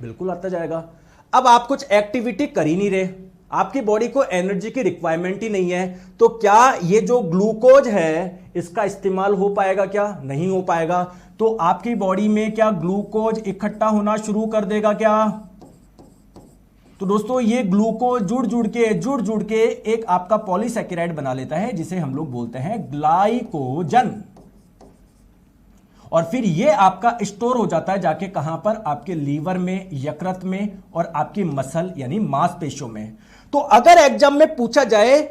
बिल्कुल आता जाएगा। अब आप कुछ एक्टिविटी कर ही नहीं रहे, आपकी बॉडी को एनर्जी की रिक्वायरमेंट ही नहीं है, तो क्या ये जो ग्लूकोज है इसका इस्तेमाल हो पाएगा? क्या नहीं हो पाएगा। तो आपकी बॉडी में क्या ग्लूकोज इकट्ठा होना शुरू कर देगा क्या? तो दोस्तों ये ग्लूकोज जुड़ जुड़ के एक आपका पॉलीसैकेराइड बना लेता है, जिसे हम लोग बोलते हैं ग्लाइकोजन। और फिर ये आपका स्टोर हो जाता है जाके कहां पर? आपके लीवर में, यकृत में, और आपकी मसल यानी मांसपेशियों में। तो अगर एग्जाम में पूछा जाए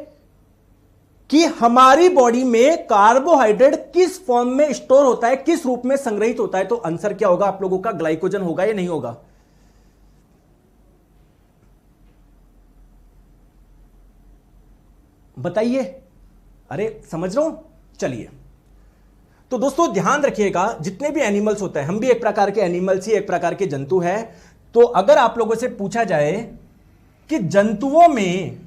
कि हमारी बॉडी में कार्बोहाइड्रेट किस फॉर्म में स्टोर होता है, किस रूप में संग्रहित होता है, तो आंसर क्या होगा आप लोगों का? ग्लाइकोजन होगा या नहीं होगा? बताइए। अरे समझ रहा हूं। चलिए, तो दोस्तों ध्यान रखिएगा, जितने भी एनिमल्स होते हैं, हम भी एक प्रकार के एनिमल्स ही, एक प्रकार के जंतु हैं। तो अगर आप लोगों से पूछा जाए कि जंतुओं में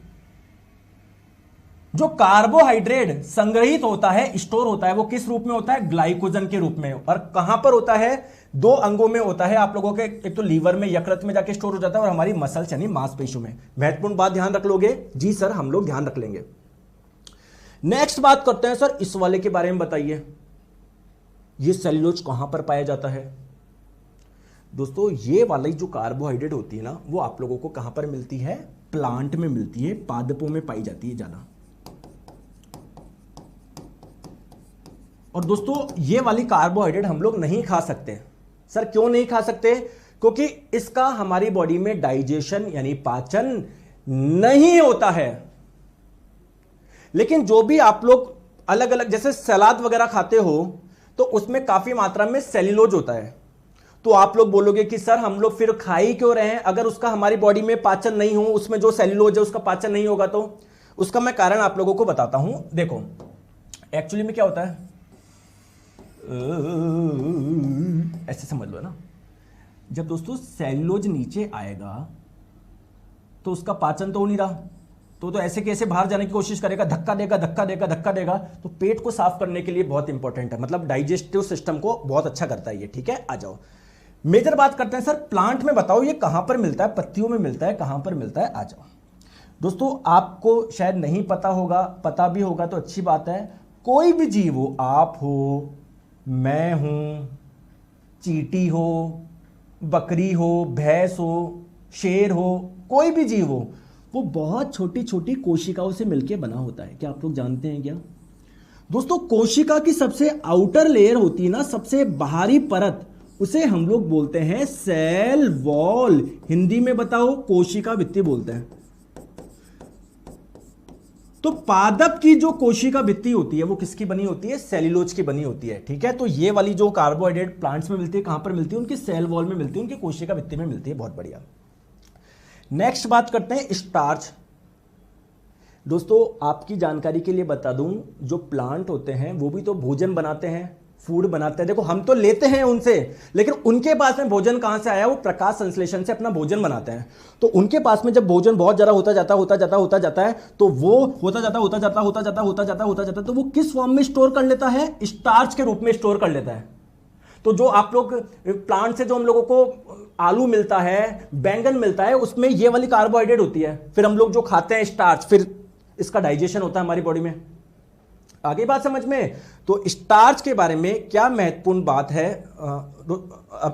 जो कार्बोहाइड्रेट संग्रहित होता है, स्टोर होता है, वो किस रूप में होता है? ग्लाइकोजन के रूप में। और कहां पर होता है? 2 अंगों में होता है आप लोगों के, एक तो लीवर में, यकृत में जाके स्टोर हो जाता है, और हमारी मसल्स यानी मांसपेशियों में। महत्वपूर्ण बात ध्यान रख लोगे? जी सर, हम लोग ध्यान रख लेंगे। नेक्स्ट बात करते हैं सर इस वाले के बारे में, बताइए ये सेल्यूलोज कहां पर पाया जाता है? दोस्तों ये वाली जो कार्बोहाइड्रेट होती है ना, वो आप लोगों को कहां पर मिलती है? प्लांट में मिलती है, पादपों में पाई जाती है ज्यादा। और दोस्तों ये वाली कार्बोहाइड्रेट हम लोग नहीं खा सकते। सर क्यों नहीं खा सकते? क्योंकि इसका हमारी बॉडी में डाइजेशन यानी पाचन नहीं होता है। लेकिन जो भी आप लोग अलग अलग जैसे सलाद वगैरह खाते हो, तो उसमें काफी मात्रा में सेल्यूलोज होता है। तो आप लोग बोलोगे कि सर हम लोग फिर खा ही क्यों रहे हैं, अगर उसका हमारी बॉडी में पाचन नहीं हो, उसमें जो सेल्यूलोज है उसका पाचन नहीं होगा। तो उसका मैं कारण आप लोगों को बताता हूं। देखो एक्चुअली में क्या होता है, ऐसे समझ लो ना, जब दोस्तों सेल्यूलोज नीचे आएगा तो उसका पाचन तो हो नहीं रहा, तो ऐसे कैसे बाहर जाने की कोशिश करेगा, धक्का देगा धक्का देगा धक्का देगा। तो पेट को साफ करने के लिए बहुत इंपॉर्टेंट है, मतलब डाइजेस्टिव सिस्टम को बहुत अच्छा करता है ये। ठीक है, आ जाओ मेजर बात करते हैं। सर प्लांट में बताओ ये कहां पर मिलता है, पत्तियों में मिलता है, कहां पर मिलता है, आ जाओ। दोस्तों आपको शायद नहीं पता होगा, पता भी होगा तो अच्छी बात है। कोई भी जीव हो, आप हो, मैं हूं, चींटी हो, बकरी हो, भैंस हो, शेर हो, कोई भी जीव हो, वो बहुत छोटी छोटी कोशिकाओं से मिलकर बना होता है। क्या आप लोग जानते हैं क्या दोस्तों? कोशिका की सबसे आउटर लेयर होती है ना, सबसे बाहरी परत, उसे हम लोग बोलते हैं सेल वॉल। हिंदी में बताओ, कोशिका भित्ति बोलते हैं। तो पादप की जो कोशिका भित्ति होती है वो किसकी बनी होती है? सेल्यूलोज की बनी होती है। ठीक है, तो ये वाली जो कार्बोहाइड्रेट प्लांट्स में मिलती है, कहां पर मिलती है? उनकी सेल वॉल में मिलती है, उनकी कोशिका भित्ति में मिलती है। बहुत बढ़िया। नेक्स्ट बात करते हैं स्टार्च। दोस्तों आपकी जानकारी के लिए बता दूं, जो प्लांट होते हैं वो भी तो भोजन बनाते हैं, फूड बनाते हैं। देखो हम तो लेते हैं उनसे, लेकिन उनके पास में भोजन कहां से आया? वो प्रकाश संश्लेषण से अपना भोजन बनाते हैं। तो उनके पास में जब भोजन बहुत ज्यादा होता जाता है, तो वो होता जाता तो वो किस फॉर्म में स्टोर कर लेता है? स्टार्च के रूप में स्टोर कर लेता है। तो जो आप लोग प्लांट से जो हम लोगों को आलू मिलता है, बैंगन मिलता है, उसमें ये वाली कार्बोहाइड्रेट होती है। फिर हम लोग जो खाते हैं स्टार्च, फिर इसका डाइजेशन होता है हमारी बॉडी में। आगे बात समझ में? तो स्टार्च के बारे में क्या महत्वपूर्ण बात है?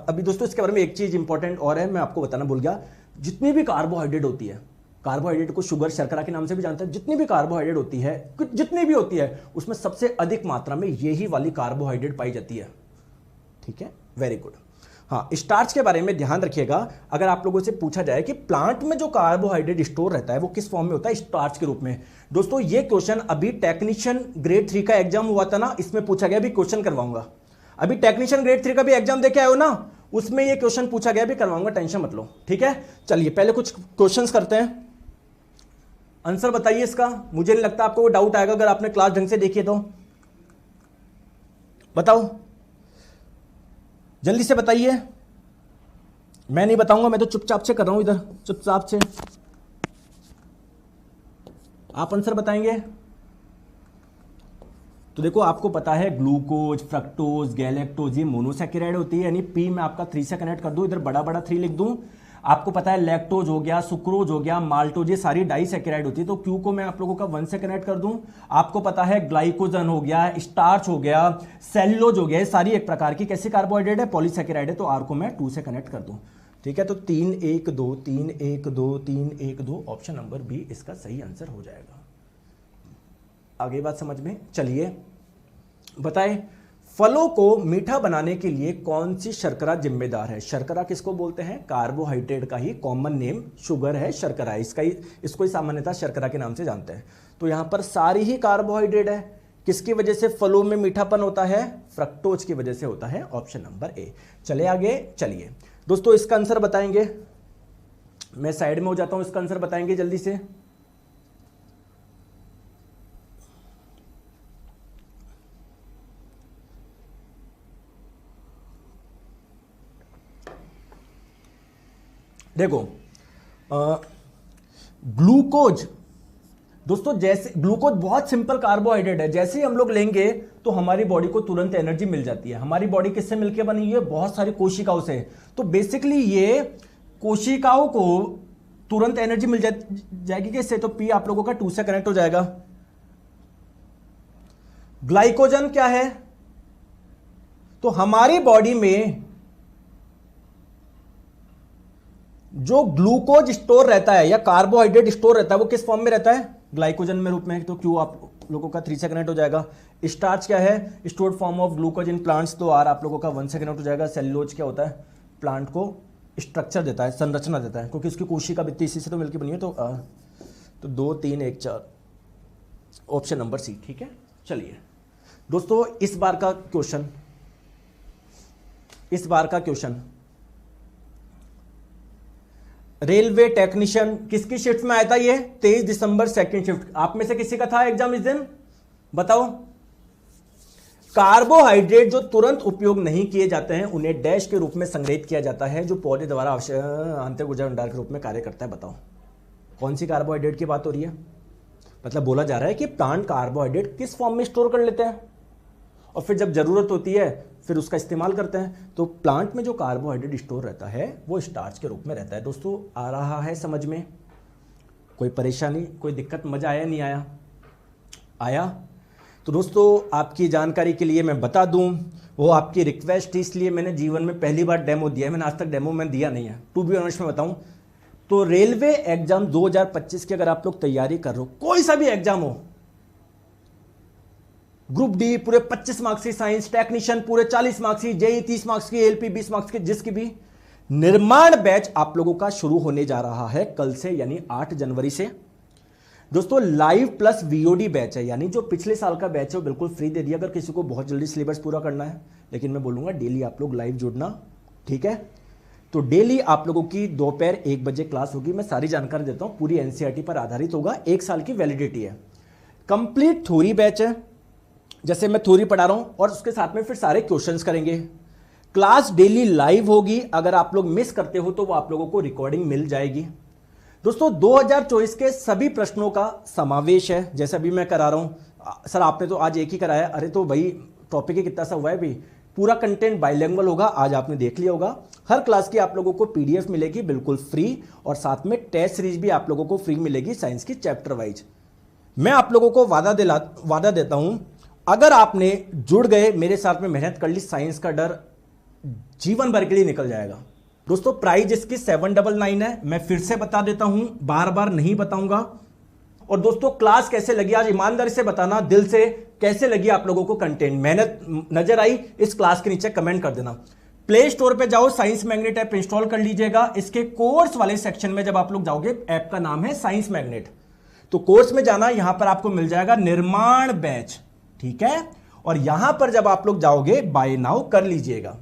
अभी दोस्तों इसके बारे में एक चीज इंपॉर्टेंट और है, मैं आपको बताना भूल गया। जितनी भी कार्बोहाइड्रेट होती है, कार्बोहाइड्रेट को शुगर शर्करा के नाम से भी जानते हैं, जितनी भी कार्बोहाइड्रेट होती है, जितनी भी होती है, उसमें सबसे अधिक मात्रा में यही वाली कार्बोहाइड्रेट पाई जाती है। ठीक है, वेरी गुड। हाँ, स्टार्च के बारे में ध्यान रखिएगा। अगर आप लोगों से पूछा जाए कि प्लांट में जो कार्बोहाइड्रेट स्टोर रहता है वो किस फॉर्म में होता है? स्टार्च के रूप में। दोस्तों ये क्वेश्चन अभी टेक्नीशियन ग्रेड 3 का एग्जाम हुआ था ना, इसमें पूछा गया, भी क्वेश्चन करवाऊंगा। अभी टेक्नीशियन ग्रेड 3 का भी एग्जाम देके आए हो ना, उसमें ये क्वेश्चन पूछा गया, भी करवाऊंगा, टेंशन मत लो। ठीक है, चलिए पहले कुछ क्वेश्चन करते हैं, आंसर बताइए इसका। मुझे नहीं लगता आपको डाउट आएगा अगर आपने क्लास ढंग से देखिए तो। बताओ जल्दी से बताइए। मैं नहीं बताऊंगा, मैं तो चुपचाप से कर रहा हूं इधर, चुपचाप से। आप आंसर बताएंगे तो देखो आपको पता है ग्लूकोज, फ्रक्टोज, गैलेक्टोज ये मोनोसैकेराइड होती है, यानी पी में आपका 3 से कनेक्ट कर दूं, इधर बड़ा बड़ा 3 लिख दूं। आपको पता है लैक्टोज हो गया, सुक्रोज हो गया, माल्टोज, ये सारी डाइसैकेराइड होती है, तो क्यू को मैं आप लोगों का 1 से कनेक्ट कर दूं। आपको पता है ग्लाइकोजन हो गया, स्टार्च हो गया, सेल्यूलोज हो गया, ये सारी एक प्रकार की कैसी कार्बोहाइड्रेट है? पॉलीसैकेराइड है, तो आर को मैं 2 से कनेक्ट कर दूं। ठीक है, तो 3 1 2 3 1 2 3 1 2 ऑप्शन नंबर बी इसका सही आंसर हो जाएगा। आगे बात समझ में? चलिए बताएं, फलों को मीठा बनाने के लिए कौन सी शर्करा जिम्मेदार है? शर्करा किसको बोलते हैं? कार्बोहाइड्रेट का ही कॉमन नेम शुगर है, शर्करा, इसको ही सामान्यतः शर्करा के नाम से जानते हैं। तो यहां पर सारी ही कार्बोहाइड्रेट है। किसकी वजह से फलों में मीठापन होता है? फ्रक्टोज की वजह से होता है, ऑप्शन नंबर ए। चले आगे, चलिए दोस्तों इसका आंसर बताएंगे। मैं साइड में हो जाता हूं, इसका आंसर बताएंगे जल्दी से। देखो ग्लूकोज, दोस्तों जैसे ग्लूकोज बहुत सिंपल कार्बोहाइड्रेट है, जैसे ही हम लोग लेंगे तो हमारी बॉडी को तुरंत एनर्जी मिल जाती है। हमारी बॉडी किससे मिलकर बनी है? बहुत सारी कोशिकाओं से। तो बेसिकली ये कोशिकाओं को तुरंत एनर्जी मिल जाएगी किससे? तो पी आप लोगों का 2 से कनेक्ट हो जाएगा। ग्लाइकोजन क्या है? तो हमारी बॉडी में जो ग्लूकोज स्टोर रहता है या कार्बोहाइड्रेट स्टोर रहता है वो किस फॉर्म में रहता है? ग्लाइकोजन में रूप में। तो क्यू आप लोगों का 3 से कनेक्ट हो जाएगा। स्टार्च क्या है? Stored form of glucose in plants, तो आर आप लोगों का 1 से कनेक्ट हो जाएगा। सेल्यूलोज क्या होता है? प्लांट को स्ट्रक्चर देता है, संरचना देता है, क्योंकि उसकी कोशिका भित्ति इसी से तो मिलकर बनी है। तो 2 3 1 4 ऑप्शन नंबर सी। ठीक है, चलिए दोस्तों इस बार का क्वेश्चन रेलवे टेक्नीशियन किसकी शिफ्ट में आया था? ये 23 दिसंबर सेकंड शिफ्ट। आप में से किसी का था एग्जाम इस दिन? बताओ। कार्बोहाइड्रेट जो तुरंत उपयोग नहीं किए जाते हैं उन्हें डैश के रूप में संग्रहित किया जाता है, जो पौधे द्वारा आंतरिक ऊर्जा भंडार के रूप में कार्य करता है। बताओ कौन सी कार्बोहाइड्रेट की बात हो रही है? मतलब बोला जा रहा है कि प्लांट कार्बोहाइड्रेट किस फॉर्म में स्टोर कर लेते हैं और फिर जब जरूरत होती है फिर उसका इस्तेमाल करते हैं। तो प्लांट में जो कार्बोहाइड्रेट स्टोर रहता है वो स्टार्च के रूप में रहता है। दोस्तों आ रहा है समझ में? कोई परेशानी, कोई दिक्कत, मजा आया नहीं आया? आया? तो दोस्तों आपकी जानकारी के लिए मैं बता दूं, वो आपकी रिक्वेस्ट थी इसलिए मैंने जीवन में पहली बार डेमो दिया है। मैंने आज तक डेमो में दिया नहीं है, टू बी ऑनेस्ट में बताऊं तो। रेलवे एग्जाम 2025 की अगर आप लोग तैयारी कर रहे हो, कोई सा भी एग्जाम हो, ग्रुप डी पूरे 25 मार्क्स की, साइंस टेक्नीशियन पूरे 40 मार्क्स की, जेई 30 मार्क्स की, एलपी 20 मार्क्स की, जिसकी भी, निर्माण बैच आप लोगों का शुरू होने जा रहा है कल से, यानी 8 जनवरी से। दोस्तों लाइव प्लस वीओडी बैच है, यानी जो पिछले साल का बैच है वो बिल्कुल फ्री दे दिया अगर किसी को बहुत जल्दी सिलेबस पूरा करना है। लेकिन मैं बोलूंगा डेली आप लोग लाइव जुड़ना, ठीक है? तो डेली आप लोगों की दोपहर 1 बजे क्लास होगी। मैं सारी जानकारी देता हूं, पूरी एनसीईआरटी पर आधारित होगा, 1 साल की वैलिडिटी है। कंप्लीट थ्योरी बैच है, जैसे मैं थ्योरी पढ़ा रहा हूं और उसके साथ में फिर सारे क्वेश्चंस करेंगे। क्लास डेली लाइव होगी, अगर आप लोग मिस करते हो तो वो आप लोगों को रिकॉर्डिंग मिल जाएगी। दोस्तों 2024 के सभी प्रश्नों का समावेश है, जैसे अभी मैं करा रहा हूं। सर आपने तो आज एक ही कराया, अरे तो भाई टॉपिक ही कितना सा हुआ है भाई। पूरा कंटेंट बाइलिंगुअल होगा, आज आपने देख लिया होगा। हर क्लास की आप लोगों को पीडीएफ मिलेगी बिल्कुल फ्री, और साथ में टेस्ट सीरीज भी आप लोगों को फ्री मिलेगी साइंस की चैप्टर वाइज। मैं आप लोगों को वादा देता हूं, अगर आपने जुड़ गए मेरे साथ में, मेहनत कर ली, साइंस का डर जीवन भर के लिए निकल जाएगा। दोस्तों प्राइस इसकी 799 है, मैं फिर से बता देता हूं, बार बार नहीं बताऊंगा। और दोस्तों क्लास कैसे लगी आज ईमानदारी से बताना, दिल से कैसे लगी आप लोगों को कंटेंट, मेहनत नजर आई, इस क्लास के नीचे कमेंट कर देना। प्ले स्टोर पे जाओ, साइंस मैग्नेट ऐप इंस्टॉल कर लीजिएगा। इसके कोर्स वाले सेक्शन में जब आप लोग जाओगे, ऐप का नाम है साइंस मैग्नेट, तो कोर्स में जाना, यहां पर आपको मिल जाएगा निर्माण बैच, ठीक है? और यहां पर जब आप लोग जाओगे बाय नाउ कर लीजिएगा।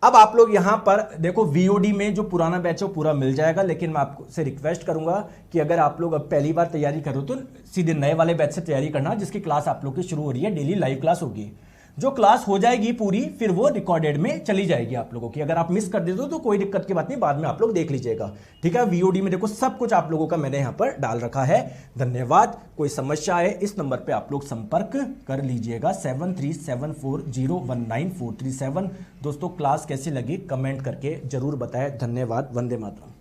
अब आप लोग यहां पर देखो वीओडी में जो पुराना बैच है वो पूरा मिल जाएगा, लेकिन मैं आपको से रिक्वेस्ट करूंगा कि अगर आप लोग अब पहली बार तैयारी करो तो सीधे नए वाले बैच से तैयारी करना, जिसकी क्लास आप लोग की शुरू हो रही है, डेली लाइव क्लास होगी। जो क्लास हो जाएगी पूरी, फिर वो रिकॉर्डेड में चली जाएगी आप लोगों की। अगर आप मिस कर देते हो तो कोई दिक्कत की बात नहीं, बाद में आप लोग देख लीजिएगा, ठीक है? वीओडी में देखो सब कुछ आप लोगों का मैंने यहां पर डाल रखा है। धन्यवाद। कोई समस्या है इस नंबर पे आप लोग संपर्क कर लीजिएगा, 7374019437। दोस्तों क्लास कैसी लगी कमेंट करके जरूर बताएं। धन्यवाद। वंदे मातरम।